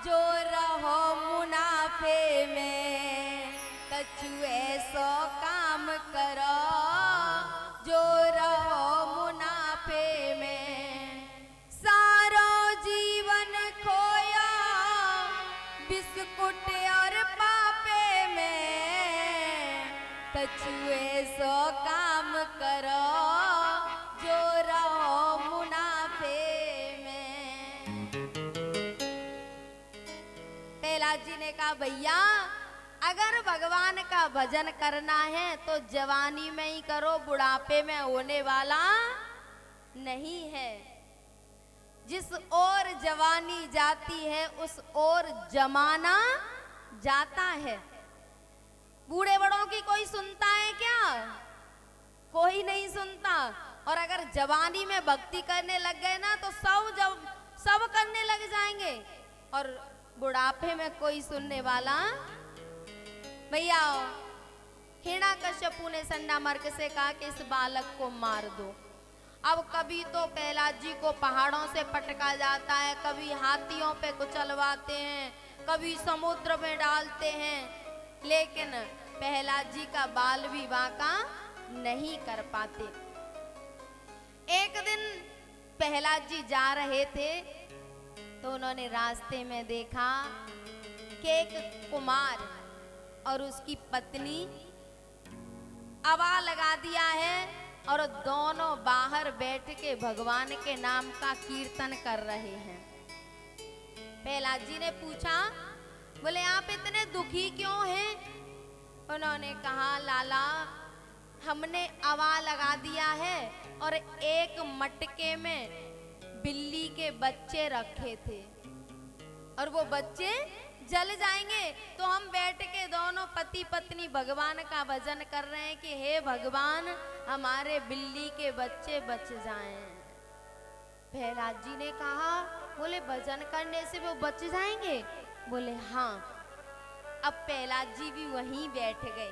जो रहो मुनाफे में, कछुए सो काम करो जो रहो मुनाफे में। सारो जीवन खोया बिस्कुट और पापे में, कछुए सो काम करो जो रहो मुनाफे में। प्रहलाद जी ने कहा भैया अगर भगवान का भजन करना है तो जवानी में ही करो, बुढ़ापे में होने वाला नहीं है। जिस ओर जवानी जाती है उस ओर जमाना जाता है। बूढ़े बड़ों की कोई सुनता है क्या? कोई नहीं सुनता। और अगर जवानी में भक्ति करने लग गए ना तो सब करने लग जाएंगे, और बुढ़ापे में कोई सुनने वाला। भैया हिरण्याकश्यपु ने संडामर्क से कहा कि इस बालक को मार दो। अब कभी तो प्रहलाद जी को पहाड़ों से पटका जाता है, कभी हाथियों पे कुचलवाते हैं, कभी समुद्र में डालते हैं, लेकिन प्रहलाद जी का बाल विवाह का नहीं कर पाते। एक दिन प्रहलाद जी जा रहे थे तो उन्होंने रास्ते में देखा कि एक कुमार और उसकी पत्नी आवा लगा दिया है और दोनों बाहर बैठ के भगवान के नाम का कीर्तन कर रहे हैं। प्रहलाद जी ने पूछा, बोले आप इतने दुखी क्यों हैं? उन्होंने कहा लाला हमने आवा लगा दिया है और एक मटके में बिल्ली के बच्चे रखे थे और वो बच्चे जल जाएंगे, तो हम बैठ के दोनों पति पत्नी भगवान का भजन कर रहे हैं कि हे भगवान हमारे बिल्ली के बच्चे बच जाएं। प्रहलाद जी ने कहा, बोले भजन करने से वो बच जाएंगे? बोले हाँ। अब प्रहलाद जी भी वहीं बैठ गए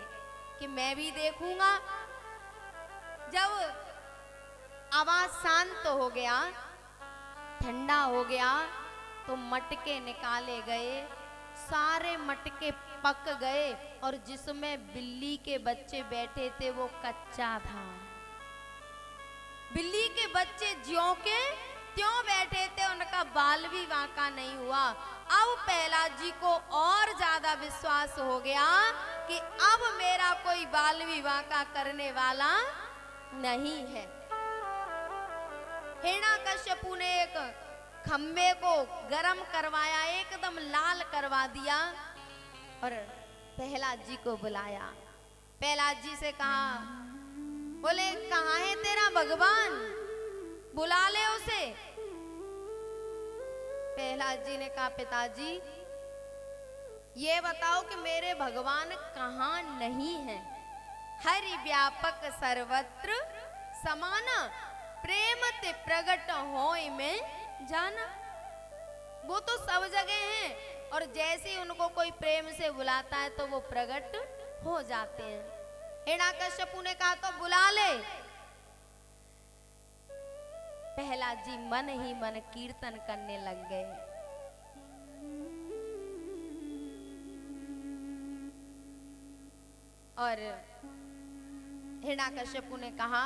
कि मैं भी देखूंगा। जब आवाज शांत हो गया, ठंडा हो गया, तो मटके निकाले गए, सारे मटके पक गए और जिसमें बिल्ली के बच्चे बैठे थे वो कच्चा था। बिल्ली के बच्चे ज्यों के त्यों बैठे थे, उनका बाल भी वाका नहीं हुआ। अब प्रहलाद जी को और ज्यादा विश्वास हो गया कि अब मेरा कोई बाल विवाह का करने वाला नहीं है। हिरण्याकश्यपु ने एक खंबे को गरम करवाया, एकदम लाल करवा दिया और प्रहलाद जी को बुलाया। प्रहलाद जी से कहा, बोले कहाँ है तेरा भगवान, बुला ले उसे। प्रहलाद जी ने कहा, पिताजी ये बताओ कि मेरे भगवान कहाँ नहीं है। हरि व्यापक सर्वत्र समाना, प्रेम ते प्रगट होय में जाना। वो तो सब जगह हैं और जैसे ही उनको कोई प्रेम से बुलाता है तो वो प्रकट हो जाते हैं। हिरण्याकश्यपु ने कहा तो बुला ले। प्रहलाद जी मन ही मन कीर्तन करने लग गए। और हिरण्याकश्यपु ने कहा,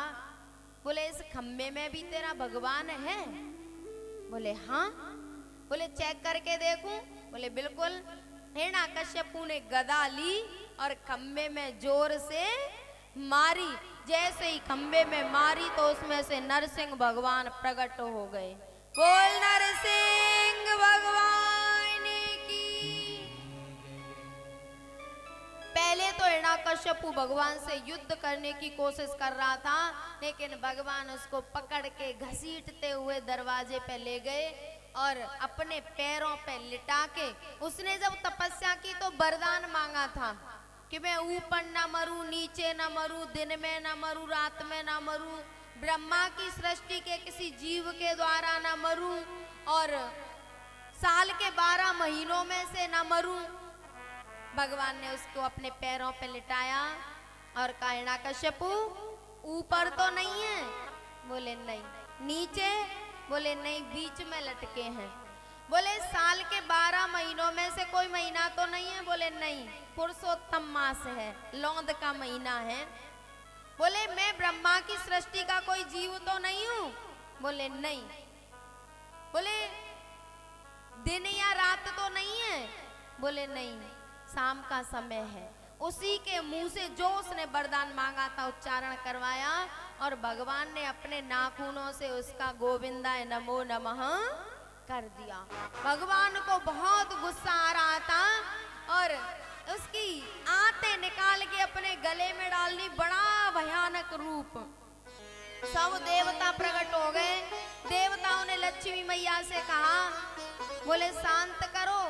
बोले इस खम्बे में भी तेरा भगवान है? बोले हाँ। बोले चेक करके देखूं? बोले बिल्कुल। हिरण्याकश्यपु ने गदा ली और खम्बे में जोर से मारी। जैसे ही खम्बे में मारी तो उसमें से नरसिंह भगवान प्रकट हो गए। बोल नरसिंह भगवान की। पहले तो हिरण्याकश्यपु भगवान से युद्ध करने की कोशिश कर रहा था, लेकिन भगवान उसको पकड़ के घसीटते हुए दरवाजे पे ले गए और अपने पैरों पे लिटा के, उसने जब तपस्या की तो वरदान मांगा था कि मैं ऊपर ना मरूं, नीचे ना मरूं, दिन में ना मरूं, रात में ना मरूं, ब्रह्मा की सृष्टि के किसी जीव के द्वारा ना मरूं और साल के 12 महीनों में से ना मरूं। भगवान ने उसको अपने पैरों पे लिटाया और कहा, हिरण्याकश्यपु ऊपर तो नहीं है? बोले नहीं। नीचे? बोले नहीं, बीच में लटके हैं। बोले साल के 12 महीनों में से कोई महीना तो नहीं है? बोले नहीं, पुरुषोत्तम मास है, लौंद का महीना है। बोले मैं ब्रह्मा की सृष्टि का कोई जीव तो नहीं हूं? बोले नहीं। बोले दिन या रात तो नहीं है? बोले नहीं, शाम का समय है। उसी के मुंह से जो उसने वरदान मांगा था उच्चारण करवाया और भगवान ने अपने नाखूनों से उसका गोविंदाय नमो नमः कर दिया। भगवान को बहुत गुस्सा आ रहा था और उसकी आंतें निकाल के अपने गले में डालनी, बड़ा भयानक रूप। सब देवता प्रकट हो गए। देवताओं ने लक्ष्मी मैया से कहा, बोले शांत करो।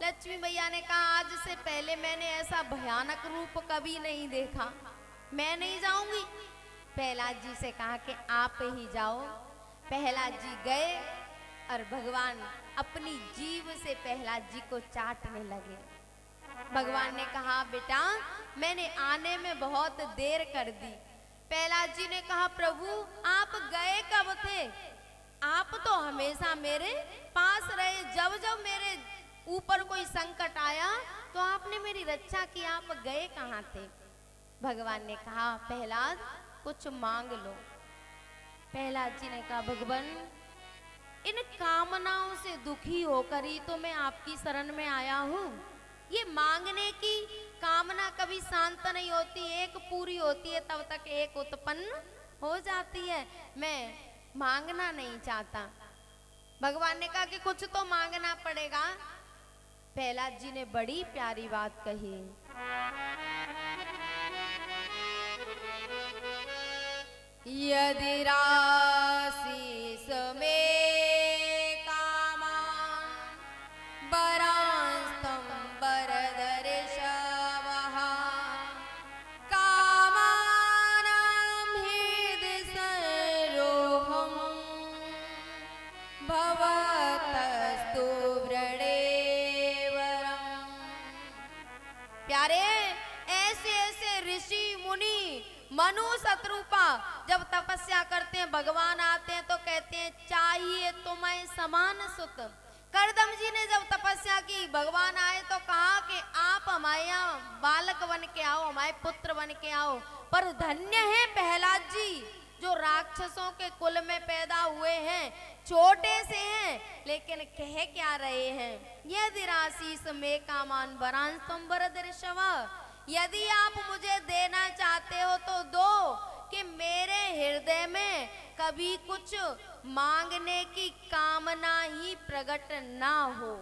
लक्ष्मी मैया ने कहा आज से पहले मैंने ऐसा भयानक रूप कभी नहीं देखा, मैं नहीं जाऊंगी। प्रहलाद जी से कहा कि आप ही जाओ। प्रहलाद जी गए और भगवान अपनी जीभ से प्रहलाद जी को चाटने लगे। भगवान ने कहा बेटा मैंने आने में बहुत देर कर दी। प्रहलाद जी ने कहा प्रभु आप गए कब थे? आप तो हमेशा मेरे पास रहे, जब जब मेरे ऊपर कोई संकट आया तो आपने मेरी रक्षा की, आप गए कहाँ थे? भगवान ने कहा प्रहलाद कुछ मांग लो। प्रहलाद जी ने कहा भगवान इन कामनाओं से दुखी होकर ही तो मैं आपकी शरण में आया हूँ। ये मांगने की कामना कभी शांत नहीं होती, एक पूरी होती है तब तक एक उत्पन्न हो जाती है। मैं मांगना नहीं चाहता। भगवान ने कहा कि कुछ तो मांगना पड़ेगा। प्रहलाद जी ने बड़ी प्यारी बात कही, यदि राशीस में कामान वरांस्तम वरदर्शवः कामानां हृदि सरोहं भवतस्तु वृणेवरम्। प्यारे ऐसे ऐसे ऋषि मुनि मनु शत्रुपा जब तपस्या करते हैं भगवान आते हैं तो कहते हैं चाहिए तुम्हें समान सुत। करदम जी ने जब तपस्या की भगवान आए तो कहा कि आप हमारे यहाँ बालक बन के आओ, हमारे पुत्र बन के आओ। पर धन्य है प्रहलाद जी जो राक्षसों के कुल में पैदा हुए हैं, छोटे से हैं लेकिन कह क्या रहे हैं, यदि राशीस में कामान वरांस्तम वरदर्शवः, यदि आप मुझे देना चाहते हो तो दो कि मेरे हृदय में कभी कुछ मांगने की कामना ही प्रकट ना हो,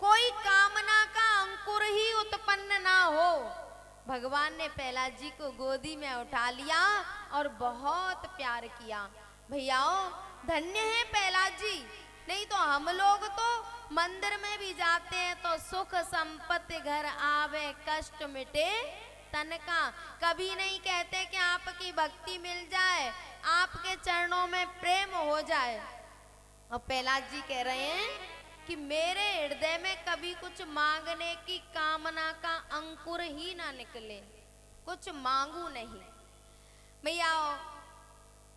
कोई कामना का अंकुर ही उत्पन्न ना हो। भगवान ने प्रहलाद जी को गोदी में उठा लिया और बहुत प्यार किया। भैयाओ धन्य है प्रहलाद जी, नहीं तो हम लोग तो मंदिर में भी जाते हैं तो सुख संपत्ति घर आवे कष्ट मिटे तन का, कभी नहीं कहते कि आपकी भक्ति मिल जाए, आपके चरणों में प्रेम हो जाए। और प्रहलाद जी कह रहे हैं कि मेरे हृदय में कभी कुछ मांगने की कामना का अंकुर ही ना निकले, कुछ मांगू नहीं। भैया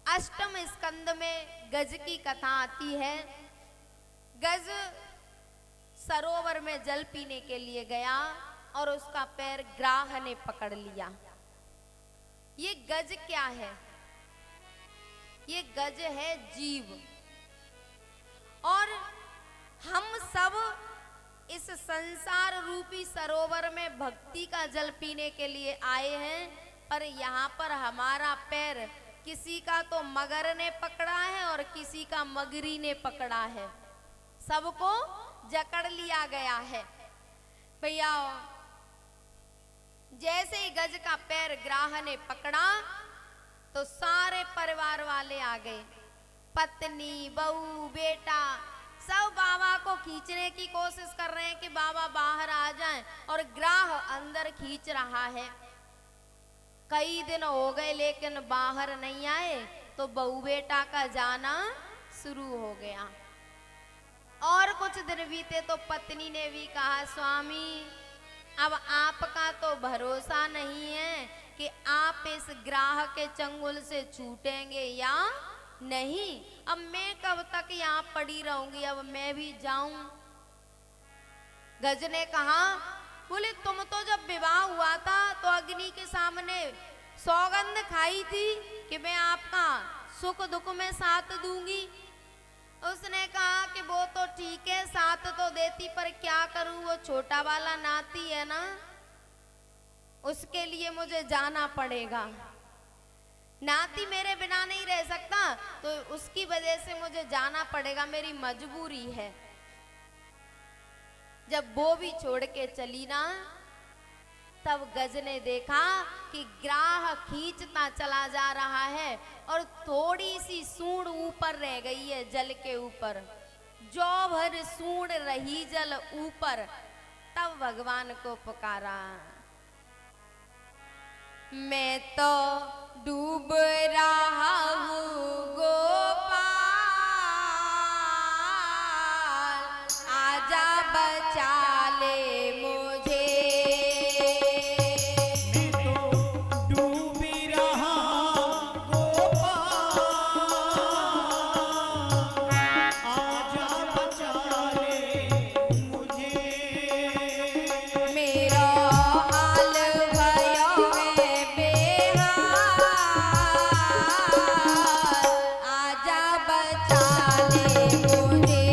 अष्टम स्कंद में गज की कथा आती है। गज सरोवर में जल पीने के लिए गया और उसका पैर ग्राह ने पकड़ लिया। ये गज क्या है? ये गज है जीव। और हम सब इस संसार रूपी सरोवर में भक्ति का जल पीने के लिए आए हैं, पर यहाँ पर हमारा पैर किसी का तो मगर ने पकड़ा है और किसी का मगरी ने पकड़ा है, सबको जकड़ लिया गया है। भैया जैसे ही गज का पैर ग्राह ने पकड़ा तो सारे परिवार वाले आ गए, पत्नी बहू बेटा सब बाबा को खींचने की कोशिश कर रहे हैं कि बाबा बाहर आ जाएं, और ग्राह अंदर खींच रहा है। कई दिन हो गए लेकिन बाहर नहीं आए तो बहू बेटा का जाना शुरू हो गया। और कुछ दिन बीते तो पत्नी ने भी कहा स्वामी अब आपका तो भरोसा नहीं है कि आप इस ग्राह के चंगुल से छूटेंगे या नहीं, अब मैं कब तक यहाँ पड़ी रहूंगी, अब मैं भी जाऊं। गज ने कहा, बोले तुम तो जब विवाह हुआ था तो अग्नि के सामने सौगंध खाई थी कि मैं आपका सुख दुख में साथ दूंगी। उसने कहा कि वो तो ठीक है, साथ तो देती, पर क्या करूं, वो छोटा वाला नाती है ना, उसके लिए मुझे जाना पड़ेगा। नाती मेरे बिना नहीं रह सकता, तो उसकी वजह से मुझे जाना पड़ेगा, मेरी मजबूरी है। जब वो भी छोड़ के चली ना, तब गज ने देखा कि ग्राह खींचता चला जा रहा है और थोड़ी सी सूंड ऊपर रह गई है जल के ऊपर, जो भर सूंड रही जल ऊपर। तब भगवान को पुकारा, मैं तो डूब रहा हूँ गोपाल, आजा बचा ले मुझे। मैं तो डूब रहा गोपाल, आजा बचा ले मुझे। मेरा हाल भयो है बेहाल, आजा बचा ले मुझे।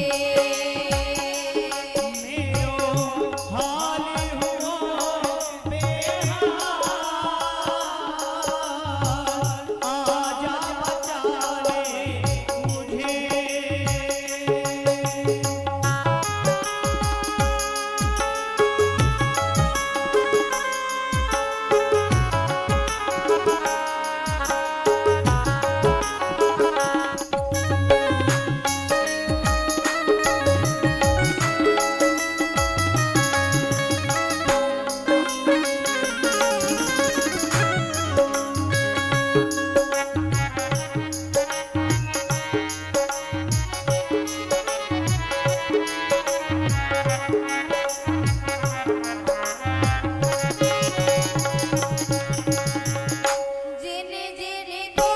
मेरो हाल हुआ बेहाल, आजा बचा ले मुझे। जिन जिन को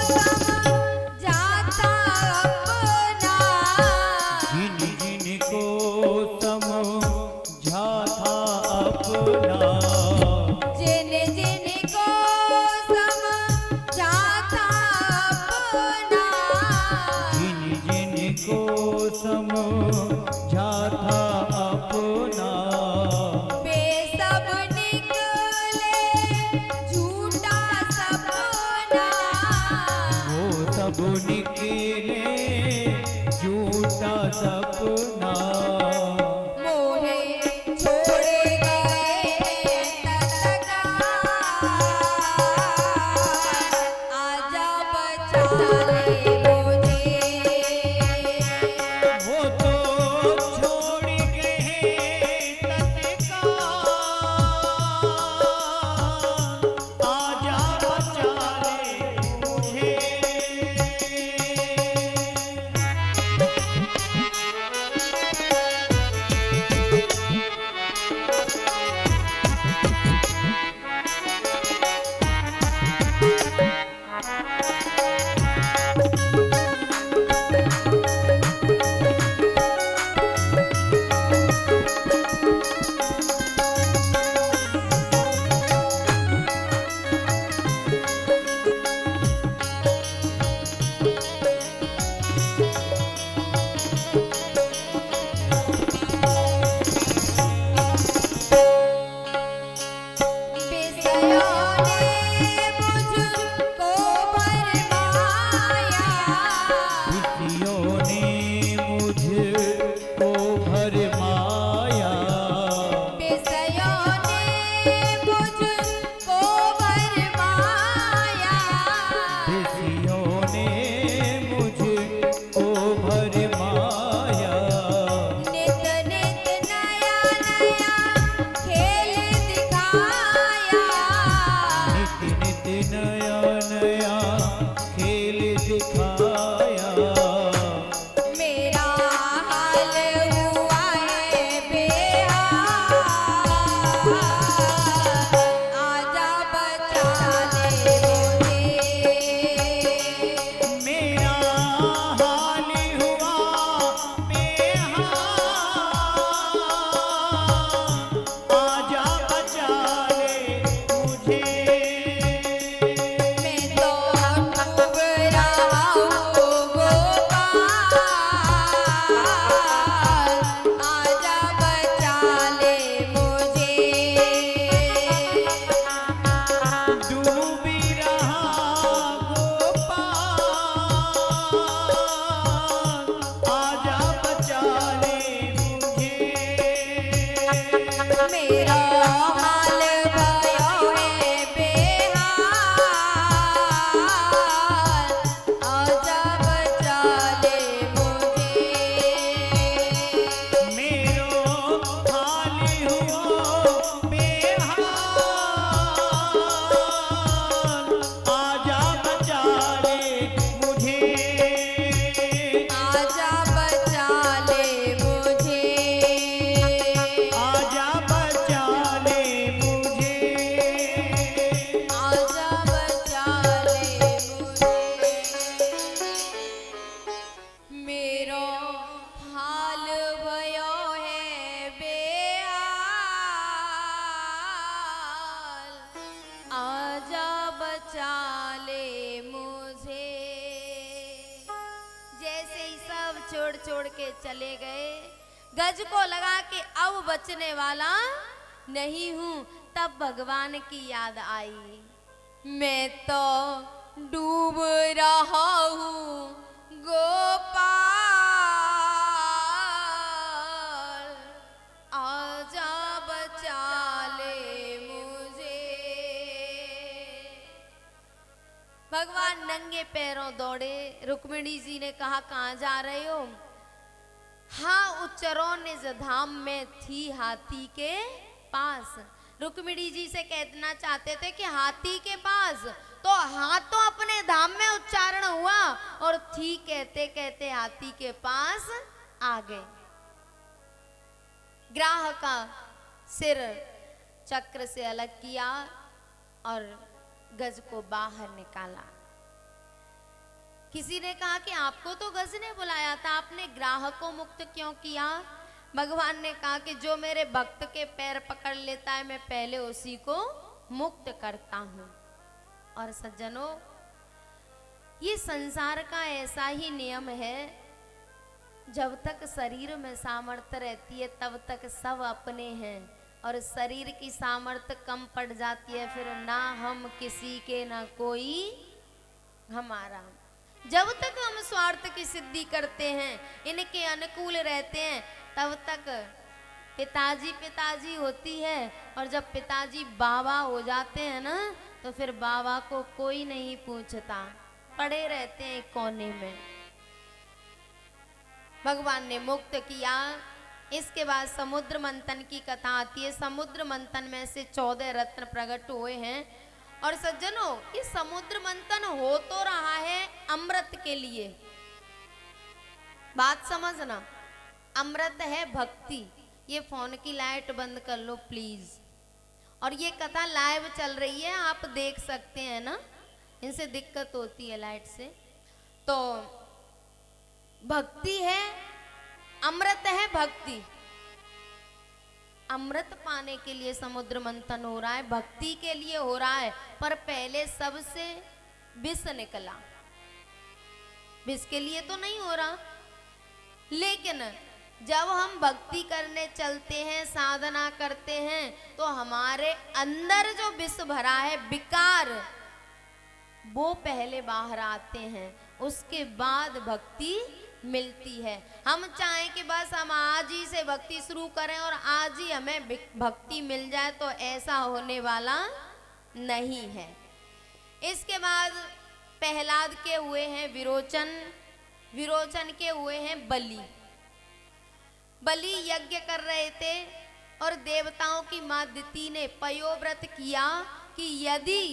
समझाता अपना, जिन जिन को समझा था अपना, जिन जिन को समझाता अपना, जिन जिन को समझा था अपना, वे सब निकले झूठा सपना। वो सब निकले झूठा सपना। मोहे छोड़ गए तत्काल, आजा बचा ले मुझे। वो तो छोड़ गए तत्काल, आजा बचा ले मुझे। में छोड़ छोड़ के चले गए। गज को लगा कि अब बचने वाला नहीं हूं। तब भगवान की याद आई, मैं तो डूब रहा हूं गोपाल, आजा बचा ले मुझे। भगवान नंगे पैरों दौड़े। रुक्मिणी जी ने कहा, कहाँ जा रहे हो? हाँ, उच्चरों निज धाम में थी हाथी के पास। रुक्मिणी जी से कहना चाहते थे कि हाथी के पास, तो हाँ तो अपने धाम में उच्चारण हुआ और थी कहते कहते हाथी के पास आ गए। ग्राह का सिर चक्र से अलग किया और गज को बाहर निकाला। किसी ने कहा कि आपको तो गज ने बुलाया था, आपने ग्राह को मुक्त क्यों किया? भगवान ने कहा कि जो मेरे भक्त के पैर पकड़ लेता है, मैं पहले उसी को मुक्त करता हूं। और सज्जनों, ये संसार का ऐसा ही नियम है, जब तक शरीर में सामर्थ्य रहती है तब तक सब अपने हैं, और शरीर की सामर्थ्य कम पड़ जाती है, फिर ना हम किसी के ना कोई हमारा। जब तक हम स्वार्थ की सिद्धि करते हैं, इनके अनुकूल रहते हैं, तब तक पिताजी पिताजी होती है, और जब पिताजी बाबा हो जाते हैं ना, तो फिर बाबा को कोई नहीं पूछता, पड़े रहते हैं कोने में। भगवान ने मुक्त किया। इसके बाद समुद्र मंथन की कथा आती है। समुद्र मंथन में से 14 रत्न प्रकट हुए हैं। और सज्जनों, ये समुद्र मंथन हो तो रहा है अमृत के लिए। बात समझना, अमृत है भक्ति। ये फोन की लाइट बंद कर लो प्लीज। और ये कथा लाइव चल रही है, आप देख सकते हैं ना, इनसे दिक्कत होती है लाइट से। तो भक्ति है, अमृत है भक्ति। अमृत पाने के लिए समुद्र मंथन हो रहा है, भक्ति के लिए हो रहा है। पर पहले सबसे विष निकला, विष के लिए तो नहीं हो रहा। लेकिन जब हम भक्ति करने चलते हैं, साधना करते हैं, तो हमारे अंदर जो विष भरा है, विकार, वो पहले बाहर आते हैं, उसके बाद भक्ति मिलती है। हम चाहें कि बस हम आज ही से भक्ति शुरू करें और आज ही हमें भक्ति मिल जाए, तो ऐसा होने वाला नहीं है। इसके बाद प्रहलाद के हुए हैं विरोचन, विरोचन के हुए हैं बलि। बलि यज्ञ कर रहे थे और देवताओं की मां दिति ने पयोव्रत किया कि यदि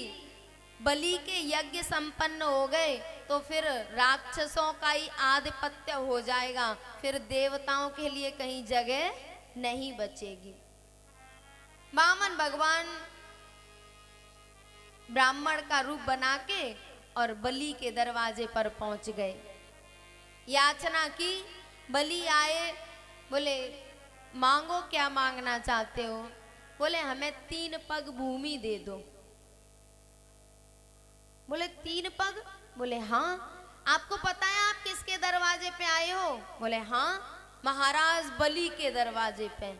बलि के यज्ञ संपन्न हो गए तो फिर राक्षसों का ही आधिपत्य हो जाएगा, फिर देवताओं के लिए कहीं जगह नहीं बचेगी। वामन भगवान ब्राह्मण का रूप बना के और बलि के दरवाजे पर पहुंच गए। याचना की, बलि आए, बोले मांगो क्या मांगना चाहते हो? बोले हमें 3 पग भूमि दे दो। बोले 3 पग? बोले हाँ। आपको पता है आप किसके दरवाजे पे आए हो? बोले हाँ, महाराज बलि के दरवाजे पे।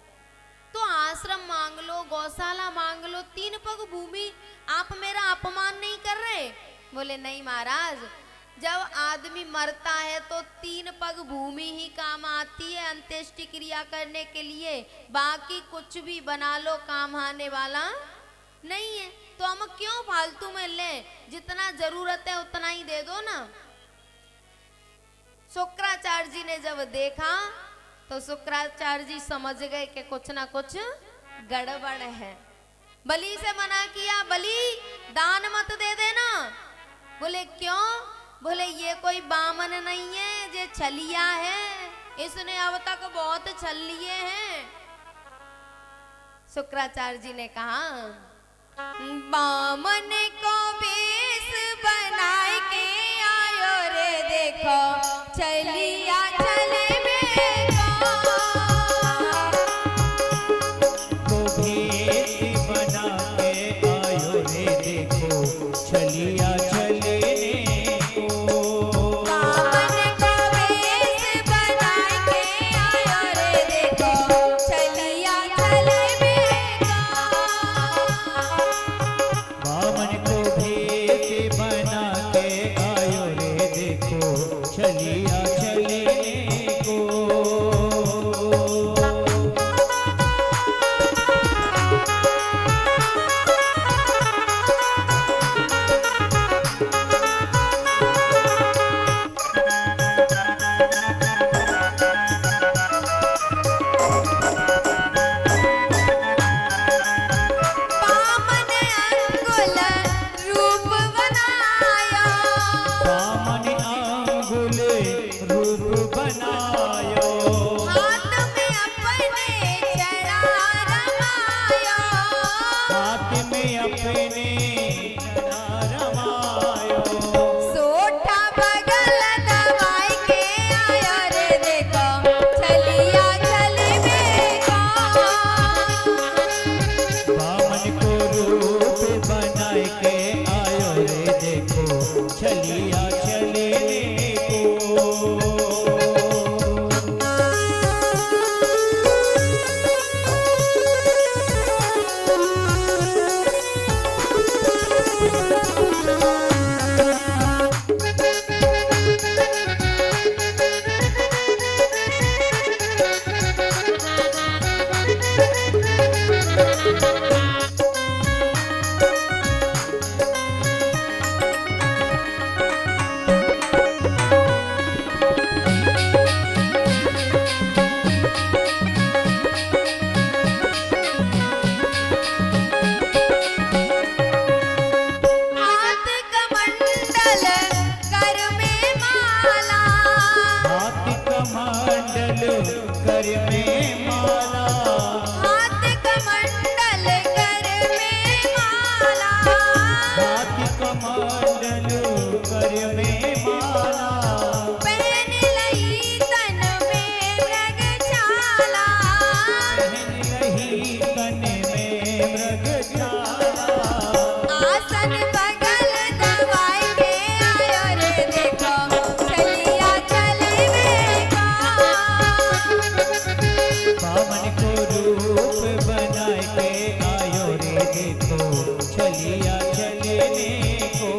तो आश्रम मांग लो, गौशाला मांग लो, 3 पग भूमि, आप मेरा अपमान नहीं कर रहे? बोले नहीं महाराज, जब आदमी मरता है तो 3 पग भूमि ही काम आती है अंत्येष्टि क्रिया करने के लिए, बाकी कुछ भी बना लो काम आने वाला नहीं है। तो हम क्यों फालतू में लें? जितना जरूरत है उतना ही दे दो ना। शुक्राचार्य जी ने जब देखा तो शुक्राचार्य जी समझ गए कि कुछ ना कुछ गड़बड़ है। बलि से मना किया, बलि दान मत दे देना। बोले क्यों? बोले ये कोई बामन नहीं है, ये छलिया है, इसने अब तक बहुत छल लिए हैं। शुक्राचार्य जी ने कहा बामन को वेश बनाए के आयो रे, देखो छलिया चले में को भेष बना के आयो रे, देखो छलिया चले को। बामन को वेश बना देखो चलिया चलने को। बामन अंगुल रूप बनाया, बामन अंगुल रूप बनायो, हाथ में अपने चढ़ा रमाया, हाथ में अपने चढ़ा रमायो। सोठा बगल दबाई के आयो रे देखो चलिया चलवे को। बामन को रूप बनाए के आयो रे देखो चलिया चलने को। हाथ कमंडल कर में माला, हाथ कमंडल कर में माला, हाथ कमंडल कर में माला, हाथ कमंडल कर में माला, पहन लई तन में मृगशाला, पहन रही तन में मृगशाला। आसन बगल दबाई के आयो रे देखो चलिया चलवे को। बामन को रूप बनाए के आयो रे देखो चलिया चलने को।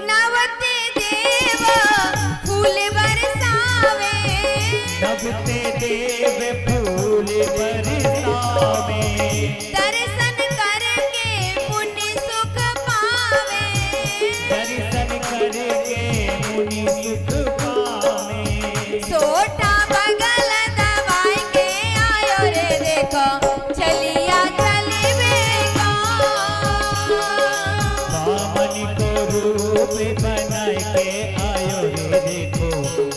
नवते देव फूल बरसावे, नभते देव फूल बरसावे, दर्शन करके पुण्य सुख पावे, दर्शन करके मुनि सुख पावे। सोठा बगल दबाई के आयो रे देखो चलिया चलवे को। बामन को रूप बनाए के आयो रे देखो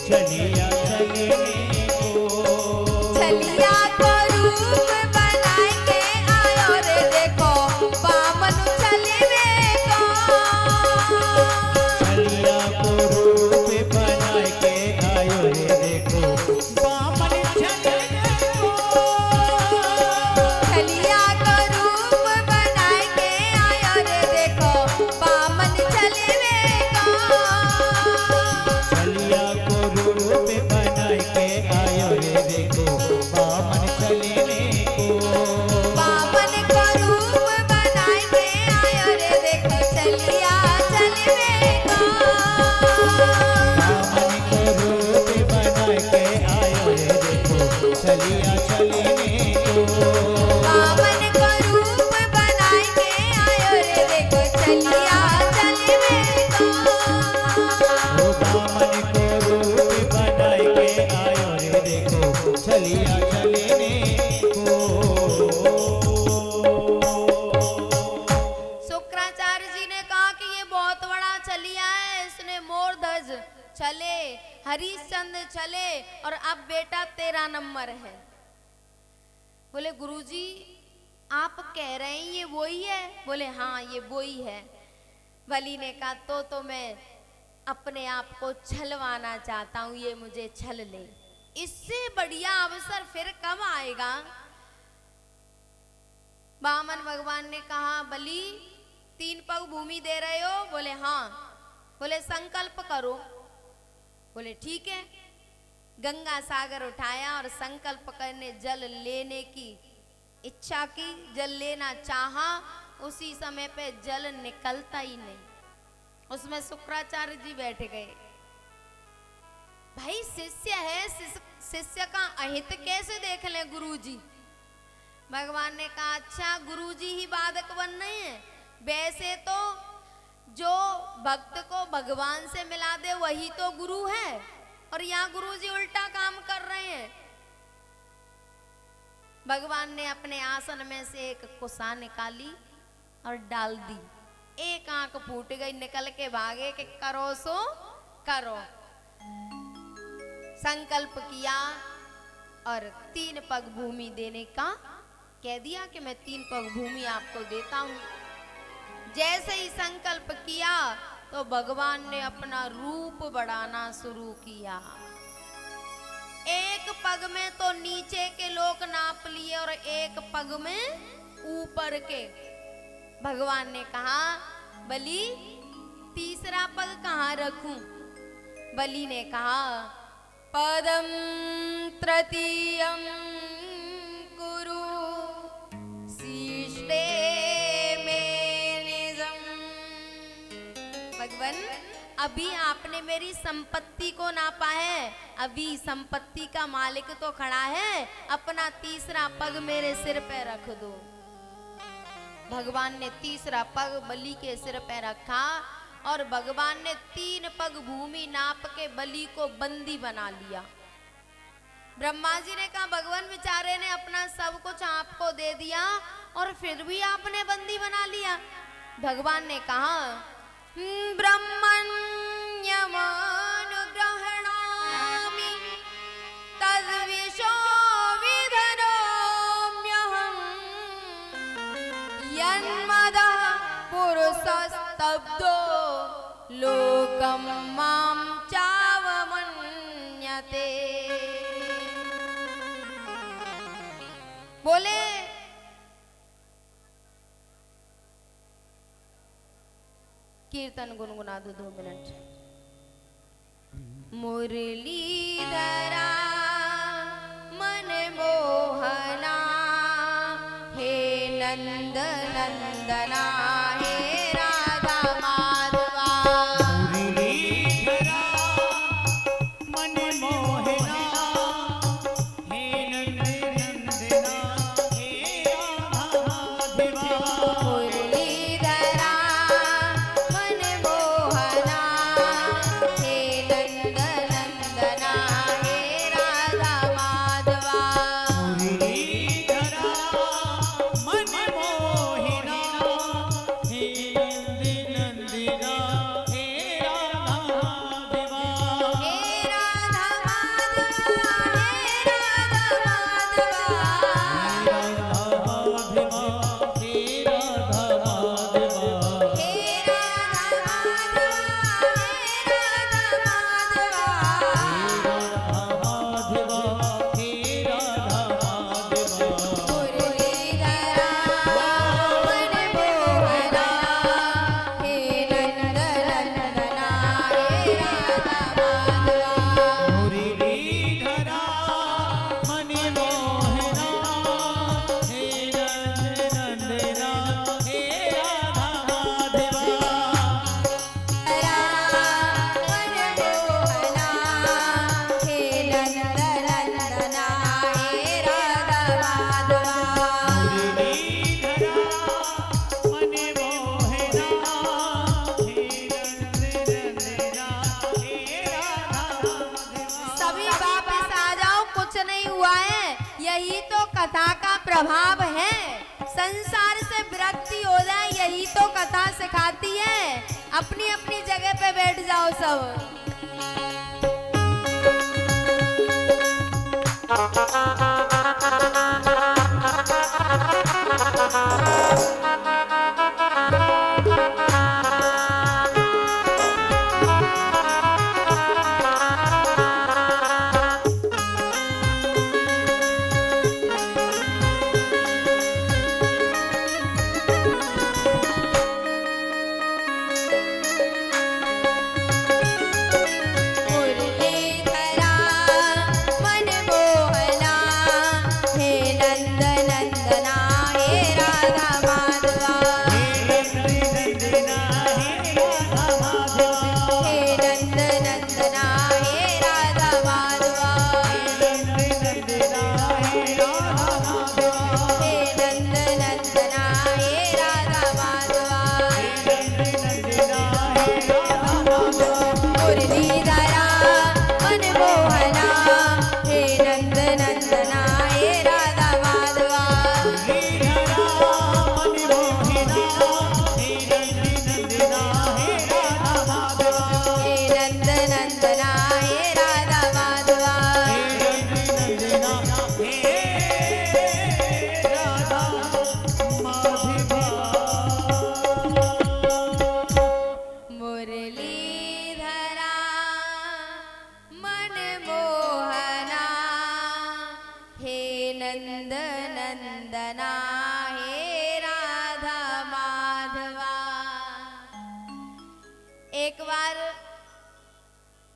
चलिया चलने को। चलिया को रूप बनाए के आयो रे देखो बामन चलवे को। चलिया को रूप बनाए के आयो रे देखो बामन चलने को। चलिया को रूप बनाए के आयो रे देखो बामन चलवे को। चलिया को रूप बनाए के आयो रे देखो बामन चलने को। बामन को रूप बनाए के आयो रे देखो चलिया चलवे को। बामन को रूप बनाए के आयो रे देखो चलिया चलने को। बामन को रूप बनाए के आयो रे देखो चलिया चलवे को। ओ बामन को रूप बनाए के आयो रे देखो चलिया चलने को। शुक्राचार्य जी ने कहा कि ये बहुत बड़ा चलिया है, इसने मोर ध्वज चले, हरिश्चंद्र चले और अब बेटा 13 नंबर है। बोले गुरुजी आप कह रहे हैं ये वही है? बोले हाँ ये वही है। वली ने कहा तो मैं अपने आप को छलवाना चाहता हूं, ये मुझे छल ले। इससे बढ़िया अवसर फिर कब आएगा? वामन भगवान ने कहा, बलि 3 पग भूमि दे रहे हो? बोले हाँ। बोले संकल्प करो। बोले ठीक है। गंगा सागर उठाया और संकल्प करने जल लेने की इच्छा की, जल लेना चाहा। उसी समय पे जल निकलता ही नहीं, उसमें शुक्राचार्य जी बैठ गए। भाई शिष्य है, शिष्य का अहित कैसे देख ले गुरुजी? भगवान ने कहा अच्छा गुरुजी ही बाधक बन रहे हैं, वैसे तो जो भक्त को भगवान से मिला दे वही तो गुरु है, और यहाँ गुरुजी उल्टा काम कर रहे हैं। भगवान ने अपने आसन में से एक कुसा निकाली और डाल दी। एक आंख फूट गई, निकल के भागे कि करो सो करो। संकल्प किया और 3 पग भूमि देने का कह दिया कि मैं 3 पग भूमि आपको देता हूं। जैसे ही संकल्प किया तो भगवान ने अपना रूप बढ़ाना शुरू किया। एक पग में तो नीचे के लोग नाप लिए और एक पग में ऊपर के। भगवान ने कहा बलि तीसरा पग कहाँ रखूं? बलि ने कहा पदम तृतीयम कुरु शिष्टे मे निजम। भगवान अभी आपने मेरी संपत्ति को नापा है, अभी संपत्ति का मालिक तो खड़ा है, अपना तीसरा पग मेरे सिर पे रख दो। भगवान ने तीसरा पग बलि के सिर पे रखा और भगवान ने 3 पग भूमि नाप के बलि को बंदी बना लिया। ब्रह्मा जी ने कहा भगवान बेचारे ने अपना सब कुछ आपको दे दिया और फिर भी आपने बंदी बना लिया। भगवान ने कहा ब्रह्मण्यमानुग्रहणामि तद्विशो विधनोम्यहम् यन्मदा पुरुषस्तब्धो लोकं मां चावमन्यते। बोले कीर्तन गुनगुना दो 2 मिनट। मुरलीधरा मन मोहना हे नंद नंदना हे राधा माधवा। मुरलीधरा मन मोहना हे नंद नंदना हे राधा माधवा। मुरलीधरा मन मोहना हे नंद नंदना हे राधा माधवा। मुरलीधरा मन मोहिना हे नंद नंदना हे राधा माधवा। हे राधा माधवा हे राधा माधवा। राधा माधवा हे राधा माधवा। हे राधा माधवा हे राधा माधवा। राधा माधवा हे राधा माधवा। मुरलीधरा मन मोहना हे नंद नंदना हे राधा माधवा। मुरलीधरा मन मोहना हे नंद नंदना हे राधा माधवा। मुरलीधरा मन मोहना हे नंद नंदना हे राधा माधवा। सभी वापस आ जाओ, कुछ नहीं हुआ है। यही तो कथा का प्रभाव है। संसार से विरक्ति हो जाए यही तो कथा सिखाती है। अपनी अपनी जगह पे बैठ जाओ सब।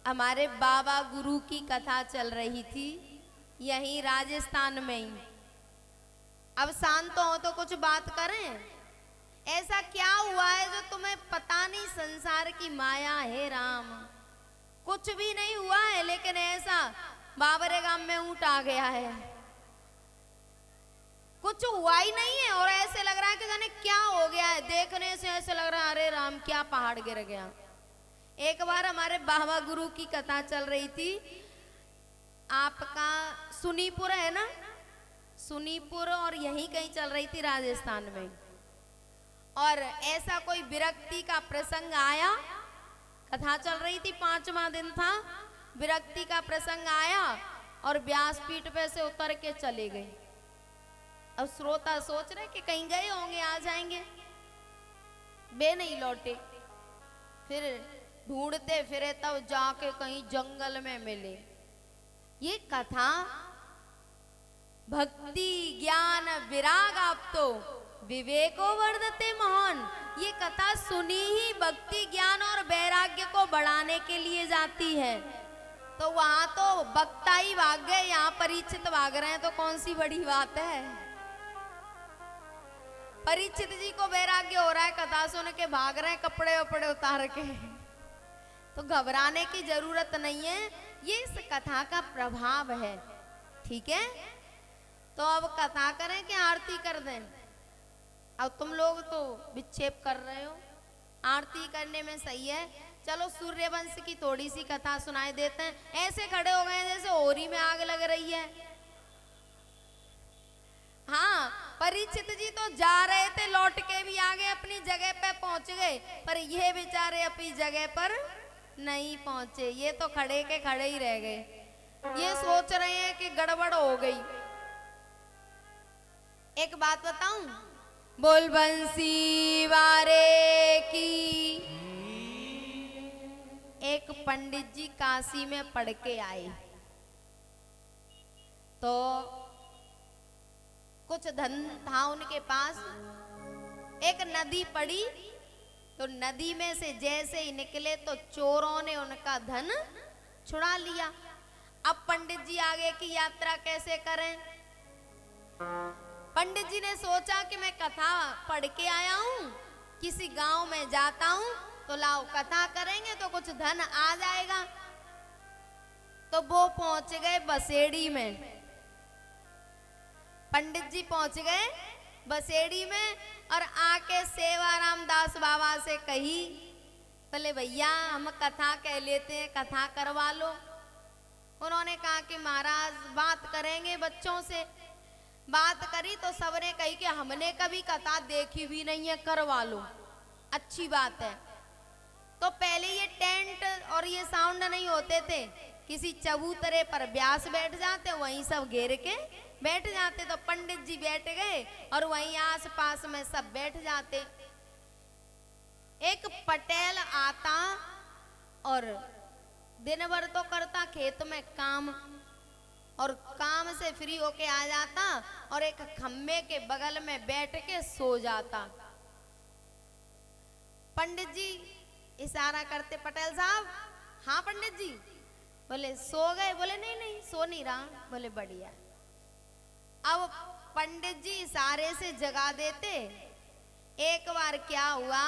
हमारे बाबा गुरु की कथा चल रही थी यहीं राजस्थान में ही। अब शांत हो तो कुछ बात करें। ऐसा क्या हुआ है जो तुम्हें पता नहीं? संसार की माया है राम, कुछ भी नहीं हुआ है, लेकिन ऐसा बाबरे गांव में ऊंट आ गया है, कुछ हुआ ही नहीं है और ऐसे लग रहा है कि जाने क्या हो गया है। देखने से ऐसे लग रहा है अरे राम क्या पहाड़ गिर गया। एक बार हमारे बाबा गुरु की कथा चल रही थी, आपका सुनीपुर है ना, सुनीपुर, और यहीं कहीं चल रही थी राजस्थान में। और ऐसा कोई विरक्ति का प्रसंग आया, कथा चल रही थी, 5वां दिन था, विरक्ति का प्रसंग आया और व्यासपीठ पे से उतर के चले गए। अब श्रोता सोच रहे कि कहीं गए होंगे, आ जाएंगे, वे नहीं लौटे। फिर ढूंढते फिरे तब जाके कहीं जंगल में मिले। ये कथा भक्ति ज्ञान विराग आप तो विवेको वर्धते महान, ये कथा सुनी ही भक्ति ज्ञान और वैराग्य को बढ़ाने के लिए जाती है। तो वहां तो वक्ता ही भाग गए, यहाँ परीक्षित भाग रहे हैं, तो कौन सी बड़ी बात है। परीक्षित जी को वैराग्य हो रहा है, कथा सुन के भाग रहे हैं कपड़े वपड़े उतार के, तो घबराने की जरूरत नहीं है, ये इस कथा का प्रभाव है। ठीक है, तो अब कथा करें कि आरती कर दें? अब तुम लोग तो विक्षेप कर रहे हो, आरती करने में सही है। चलो सूर्यवंश की थोड़ी सी कथा सुनाई देते हैं। ऐसे खड़े हो गए जैसे ओरी में आग लग रही है। हाँ, परीक्षित जी तो जा रहे थे, लौट के भी आ गए, अपनी जगह पे पहुंच गए, पर ये बेचारे अपनी जगह पर नहीं पहुंचे। ये तो खड़े के खड़े ही रह गए, ये सोच रहे हैं कि गड़बड़ हो गई। एक बात बताऊं, बोल बंसी वारे की। एक पंडित जी काशी में पढ़ के आए, तो कुछ धन था उनके पास। एक नदी पड़ी, तो नदी में से जैसे ही निकले तो चोरों ने उनका धन छुड़ा लिया। अब पंडित जी आगे की यात्रा कैसे करें? पंडित जी ने सोचा कि मैं कथा पढ़ के आया हूं, किसी गांव में जाता हूं, तो लाओ कथा करेंगे तो कुछ धन आ जाएगा। तो वो पहुंच गए बसेड़ी में। पंडित जी पहुंच गए बसेड़ी में और आके सेवाराम दास बाबा से कही, बोले भैया हम कथा कह लेते हैं, कथा करवा लो। उन्होंने कहा कि महाराज बात करेंगे बच्चों से। बात करी तो सबने कही कि हमने कभी कथा देखी भी नहीं है, करवा लो, अच्छी बात है। तो पहले ये टेंट और ये साउंड नहीं होते थे, किसी चबूतरे पर व्यास बैठ जाते, वहीं सब घेर के बैठ जाते। तो पंडित जी बैठ गए और वहीं आस पास में सब बैठ जाते। एक पटेल आता और दिन भर तो करता खेत में काम, और काम से फ्री होके आ जाता और एक खम्भे के बगल में बैठ के सो जाता। पंडित जी इशारा करते, पटेल साहब। हाँ पंडित जी। बोले सो गए? बोले नहीं नहीं सो नहीं रहा। बोले बढ़िया। अब पंडित जी इशारे से जगा देते। एक बार क्या हुआ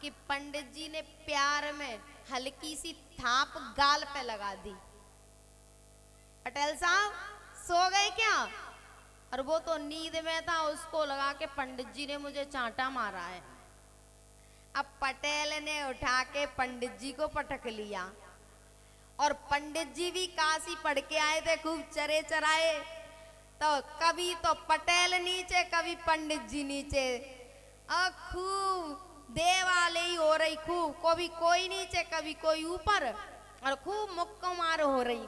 कि पंडित जी ने प्यार में हल्की सी थाप गाल पे लगा दी। पटेल साहब सो गए क्या? और वो तो नींद में था, उसको लगा के पंडित जी ने मुझे चांटा मारा है। अब पटेल ने उठा के पंडित जी को पटक लिया, और पंडित जी भी काशी पढ़ के आए थे, खूब चरे चराए। तो कभी तो पटेल नीचे, कभी पंडित जी नीचे, और खूब देवाले ही हो रही, खूब कभी कोई नीचे कभी कोई ऊपर, और खूब मुक्को मार हो रही।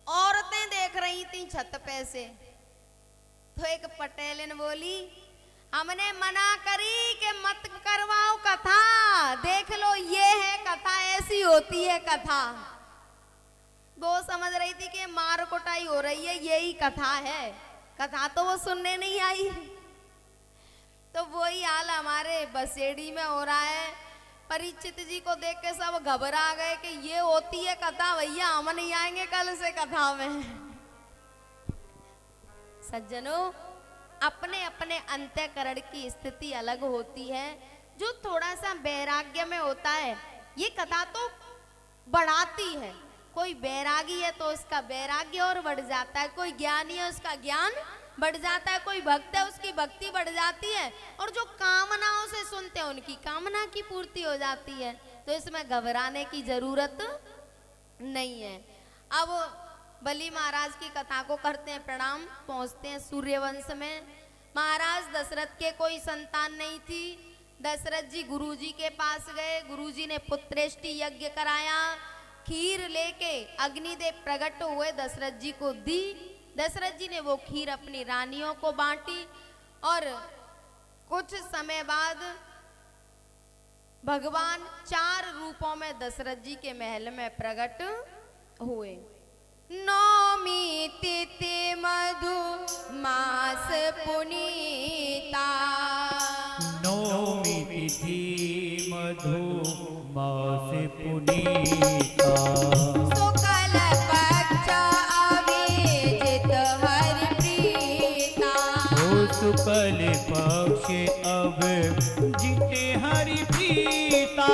औरतें देख रही थी छत पे से। तो एक पटेलिन बोली, हमने मना करी कि मत करवाओ कथा, देख लो ये है कथा, ऐसी होती है कथा। वो समझ रही थी कि मार कुटाई हो रही है, यही कथा है, कथा तो वो सुनने नहीं आई। तो वही हाल हमारे बसेड़ी में हो रहा है। परीक्षित जी को देख के सब घबरा गए कि ये होती है कथा, भैया हम नहीं आएंगे कल से कथा में। सज्जनों, अपने अपने अंतःकरण की स्थिति अलग होती है। जो थोड़ा सा वैराग्य में होता है ये कथा तो बढ़ाती है। कोई वैरागी है तो उसका वैराग्य और बढ़ जाता है, कोई ज्ञानी है उसका ज्ञान बढ़ जाता है, कोई भक्त है उसकी भक्ति बढ़ जाती है, और जो कामनाओं से सुनते हैं उनकी कामना की पूर्ति हो जाती है। तो इसमें घबराने की जरूरत नहीं है। अब बलि महाराज की कथा को करते हैं प्रणाम, पहुंचते हैं सूर्यवंश में। महाराज दशरथ के कोई संतान नहीं थी। दशरथ जी गुरुजी के पास गए, गुरुजी ने पुत्रेष्टि यज्ञ कराया, खीर लेके अग्निदेव प्रकट हुए, दशरथ जी को दी। दशरथ जी ने वो खीर अपनी रानियों को बांटी और कुछ समय बाद भगवान 4 रूपों में दशरथ जी के महल में प्रकट हुए। नौमी तिथि मधु मास पुनीता, नौमी तिथि मधु मास पुनीता, शुक्ल पक्ष अभिजित हरि प्रीता, ओ शुक्ल पक्ष अब जीते हरि प्रीता,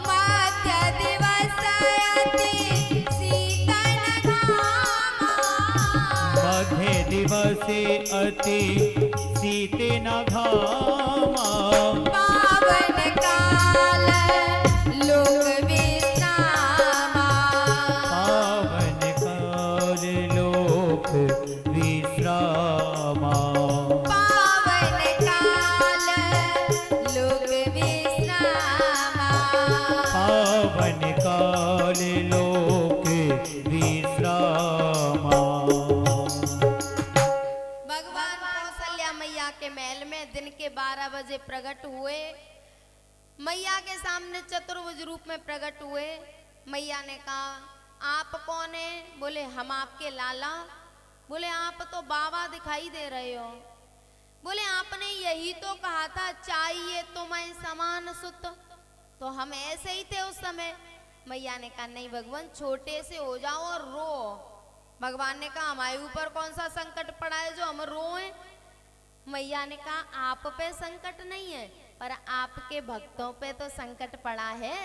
मध्य दिवस अति शीतल घामा, मध्य दिवस अति शीतल घामा, पावन काल लोक विश्रामा, पावन काल लोक विश्रामा, पावन काल लोक विश्रामा। पावन काल लोक विश्रामा। भगवान कौशल्या मैया के महल में दिन के 12 बजे प्रकट हुए। मैया के सामने चतुर्भुज रूप में प्रकट हुए। मैया ने कहा आप कौन है? बोले हम आपके लाला। बोले आप तो बाबा दिखाई दे रहे हो। बोले आपने यही तो कहा था चाहिए तुम्हें समान सुत, तो हम ऐसे ही थे उस समय। मैया ने कहा नहीं भगवान, छोटे से हो जाओ और रो। भगवान ने कहा हमारे ऊपर कौन सा संकट पड़ा है जो हम रोएं? मैया ने कहा आप पे संकट नहीं है, पर आपके भक्तों पे तो संकट पड़ा है,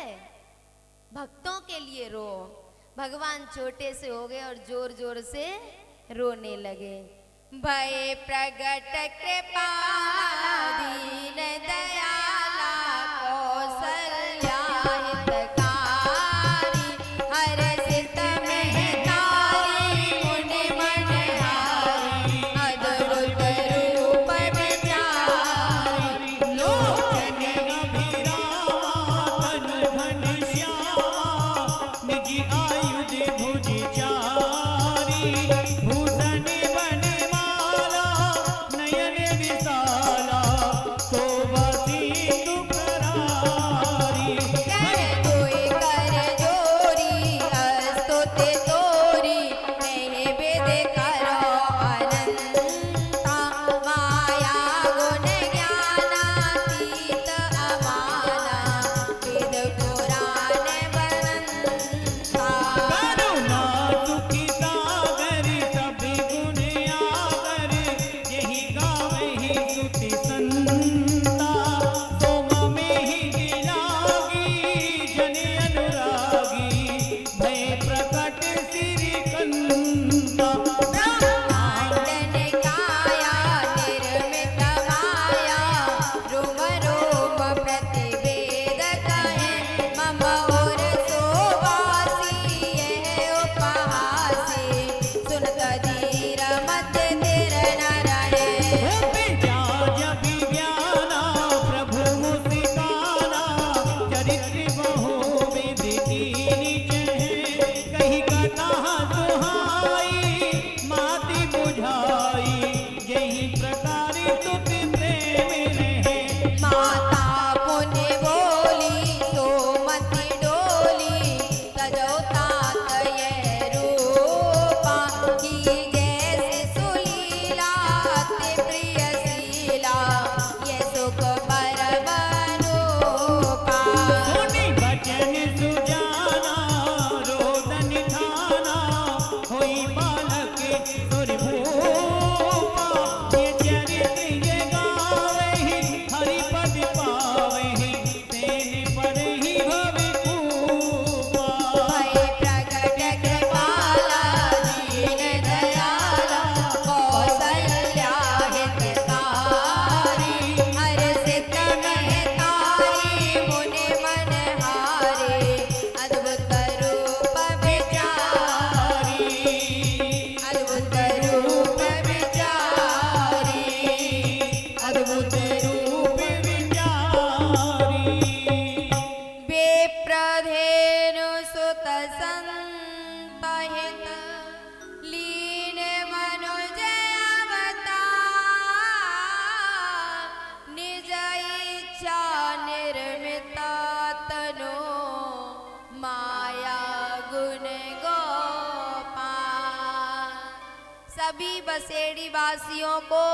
भक्तों के लिए रो। भगवान छोटे से हो गए और जोर जोर से रोने लगे। भय प्रगट कृपा दीन दयाला कौशल्या हितकारी, हर्षित महतारी मुनि मनहारी, अद्भुत रूप विचारी, लोचन अभिरामा तनु घनश्यामा, निज आयुध भुज चारी, भूषण बनमाला नयन विशाला, सभी बसेड़ी वासियों को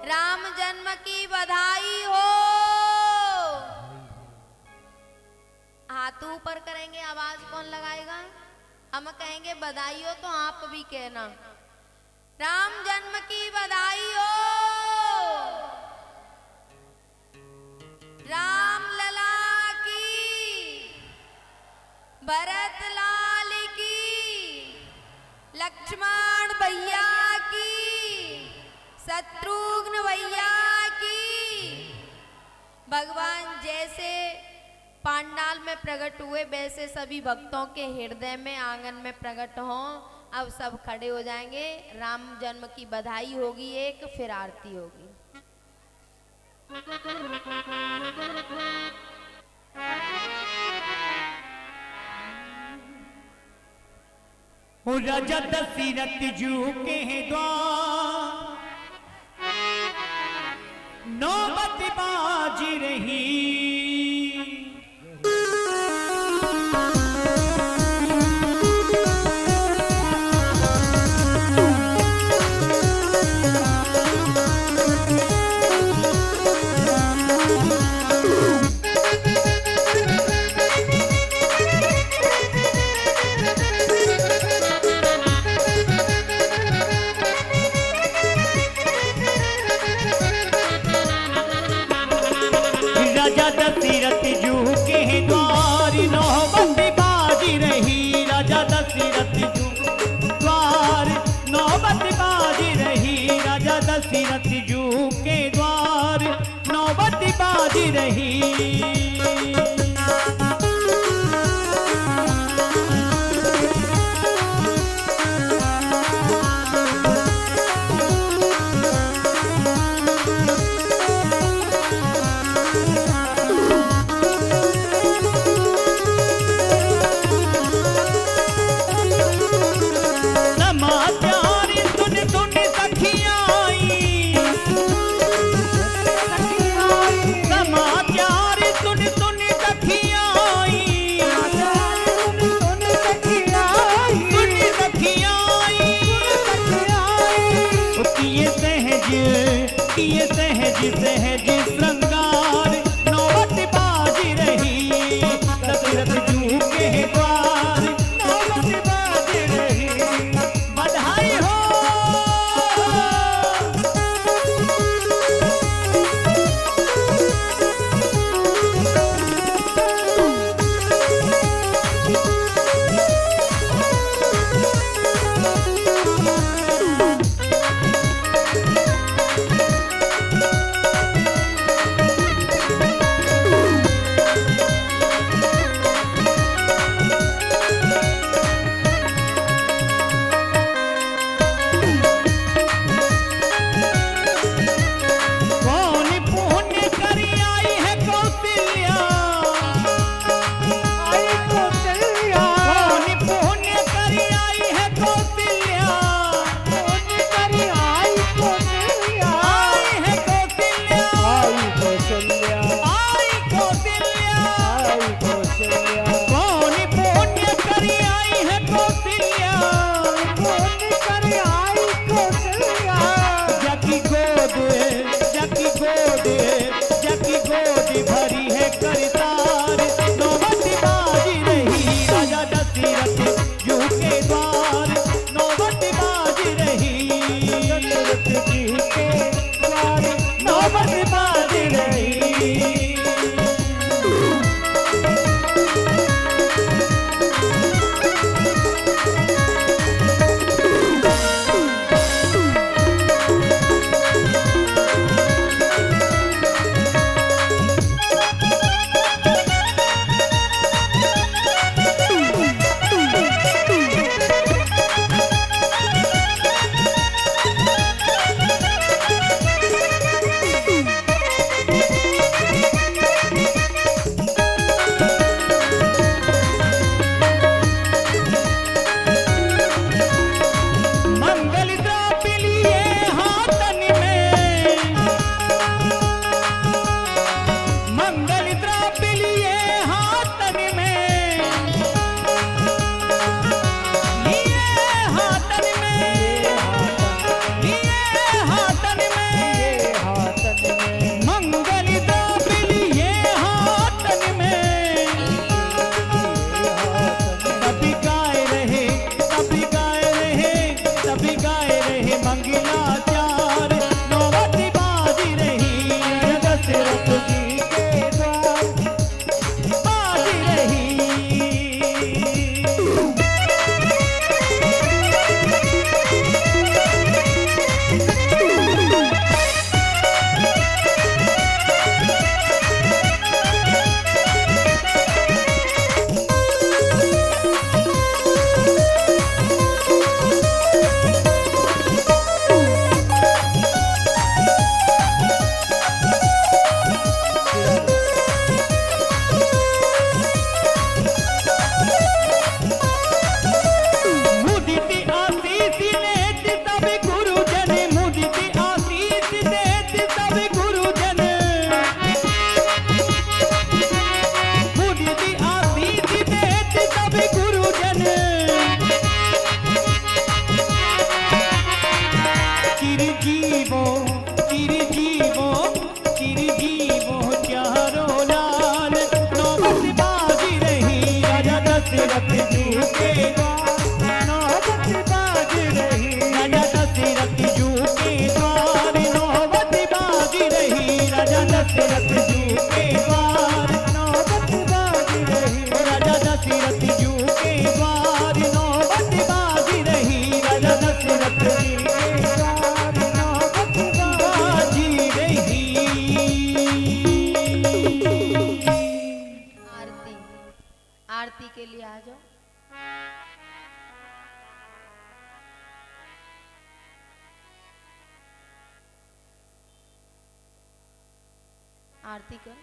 राम जन्म की बधाई हो। हाथ ऊपर करेंगे, आवाज कौन लगाएगा? हम कहेंगे बधाई हो तो आप भी कहना राम जन्म की बधाई हो। राम लला की, भरत लाल की, लक्ष्मण भैया की, शत्रुघ्न भैया की। भगवान जैसे पांडाल में प्रकट हुए वैसे सभी भक्तों के हृदय में, आंगन में प्रकट हों। अब सब खड़े हो जाएंगे, राम जन्म की बधाई होगी एक, फिर आरती होगी। राजा दशरथ जू के द्वार नौबत बाज रही। राजा दशरथ जू के द्वार नौबत बाजी रही। राजा दशरथ जू द्वार नौबत बाजी रही। राजा दशरथ जू के द्वार नौबत बाजी रही। समाचार सुन आरती कर।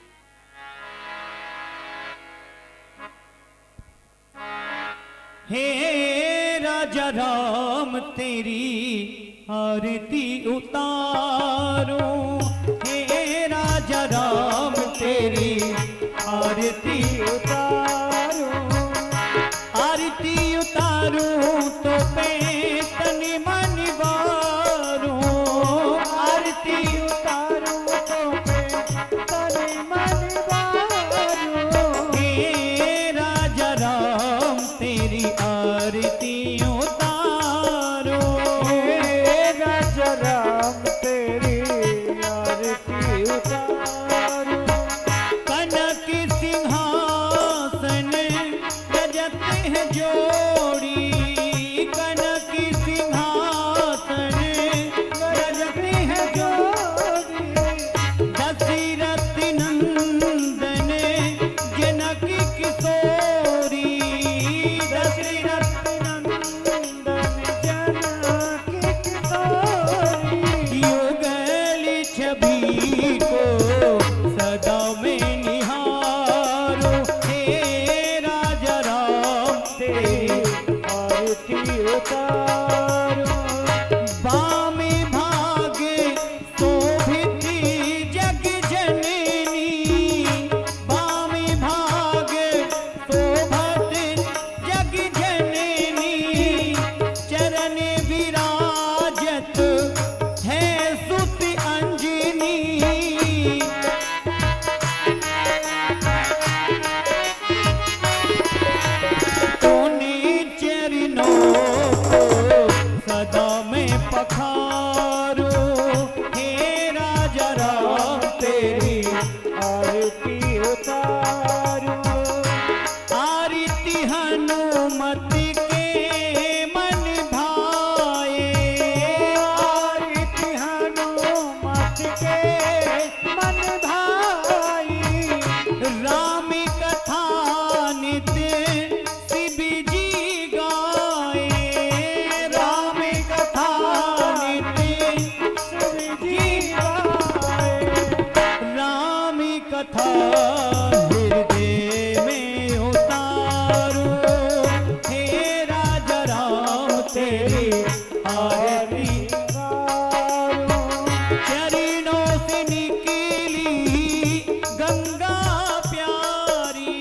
हे राजा राम तेरी आरती उतारो, हे राजा राम तेरी आरती उतारो, आरती उतारो तो पे तन मन वारो, आरती उतारो तो पे तन मन वारो, हे राजा राम तेरी आरती उतारो, हे राजा राम तेरी आरती उतारो, कनक सिंहासन रजत है जोड़ी, कनक सिंहासन रजत है जोड़ी, दशरथ नंदन जनक किशोरी, दशरथ नंदन जनक किशोरी, युगल छवि को सदा में निहारो, हे राजा राम तेरी आरती उतारो, बामे भाग शोभित जग जननी, बामे भाग शोभत जग जननी, चरण विराजत है सुत अंजनी, तूने चरणों को सदा में पखारो, हे राजा राम तेरी आरती उतारो, आरती हनुमति के मन भाए, आरती हनुमत के मन भाई, राम कथा नित्य शिव जी गाए, राम कथा नित्य शिव जी गाए, राम कथा हृदय में उतारो, हे राजा राम तेरी आरती उतारो, चरणों से निकली गंगा प्यारी,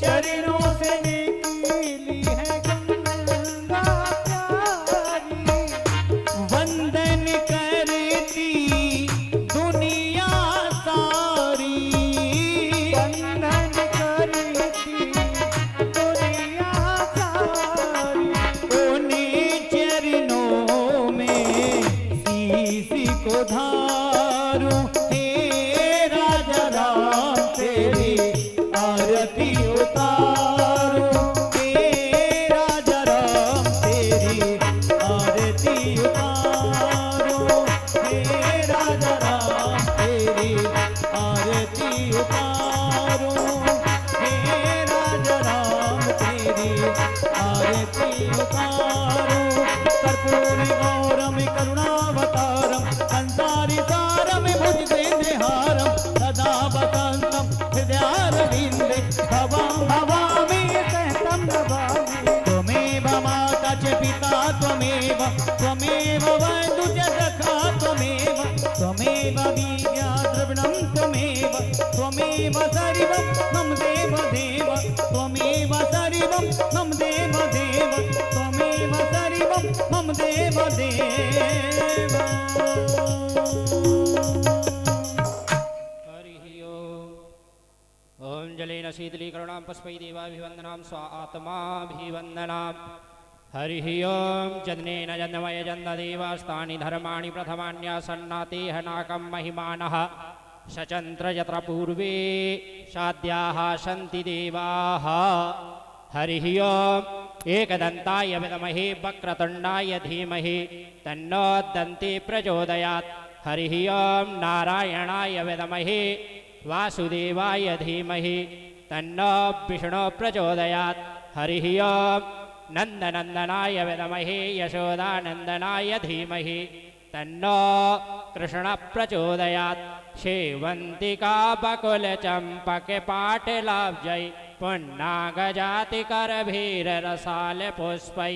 चरणों से निकली है गंगा प्यारी, वंदन करती दुनिया सारी, बंधन करती दुनिया सारी, उन्हीं चरणों में शीश को धारो, हे राजा राम तेरी आरती उतारो, हे राजा राम तेरी आरती उतारो, हे राजा राम तेरी आरती उतारो, हे राजा राम तेरी आरती उतारो, कर्पूर गौरम करुणावतारम संसारी सारम भुजगेन्द्रहारम सदा वसंतम हृदयारविंदे भवां भवामि सहतं नमामि, त्वमेव माता च पिता त्वमेव, त्वमेव बन्धु च सखा त्वमेव, त्वमेव विद्या द्रविणं त्वमेव, त्वमेव सर्वं मम देव देव, त्वमेव सर्वं मम देव देव, त्वमेव सर्वं मम देव देव। हरिः ओम जलेन शीतलीकरणां पुष्पै देवाभिवन्दनां स्व आत्माभिवन्दनां हरिः ओम जन्नेन जन्मय जन्मदेवास्तानि धर्माणि प्रथमान्यासन्नातेह नाकं महिमानः शचन्द्र यत्र पूर्वे शाद्याः सन्ति देवाः हरिः ओम एकदन्ताय विद्महे वक्रतुण्डाय धीमहि तन्नो दन्ति प्रचोदयात् हरिः ओम नारायणाय विद्महे वासुदेवाय धीमहि तन्नो विष्णु प्रचोदयात् हरिः ओम नन्दनन्दनाय विद्महे यशोदानन्दनाय धीमहि तन्नो कृष्ण प्रचोदयात् शेवंतिका बकुल चंपक पाटलाब्जै पुन्नाग जाति कर भीर रसाल पुष्पै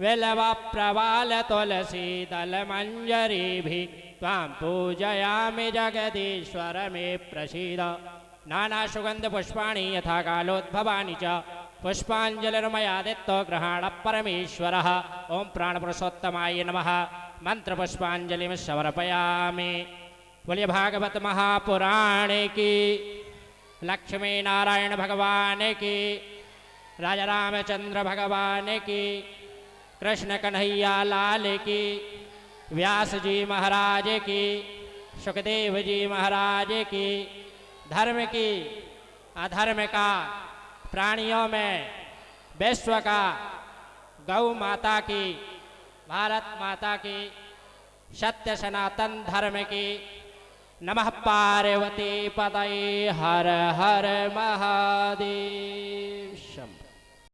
विलव प्रवाल तुलसी दल मंजरी भी त्वां पूजयामि जगदीश्वर मे प्रसीद। नाना सुगंध पुष्पाणि यथा कालोद्भवानि च पुष्पांजलिर्मया दत्तो गृहाण परमेश्वरः। ओम प्राणपुरुषोत्तमाय नमः। मंत्र पुष्पांजलिं समर्पयामि। बोलिए भागवत महापुराण की, लक्ष्मी नारायण भगवान की, राजा रामचंद्र भगवान की, कृष्ण कन्हैया लाल की, व्यास जी महाराज की, सुखदेव जी महाराज की, धर्म की अधर्म का, प्राणियों में विश्व का, गौ माता की, भारत माता की, सत्य सनातन धर्म की। नमः पार्वती पतये हर हर महादेव।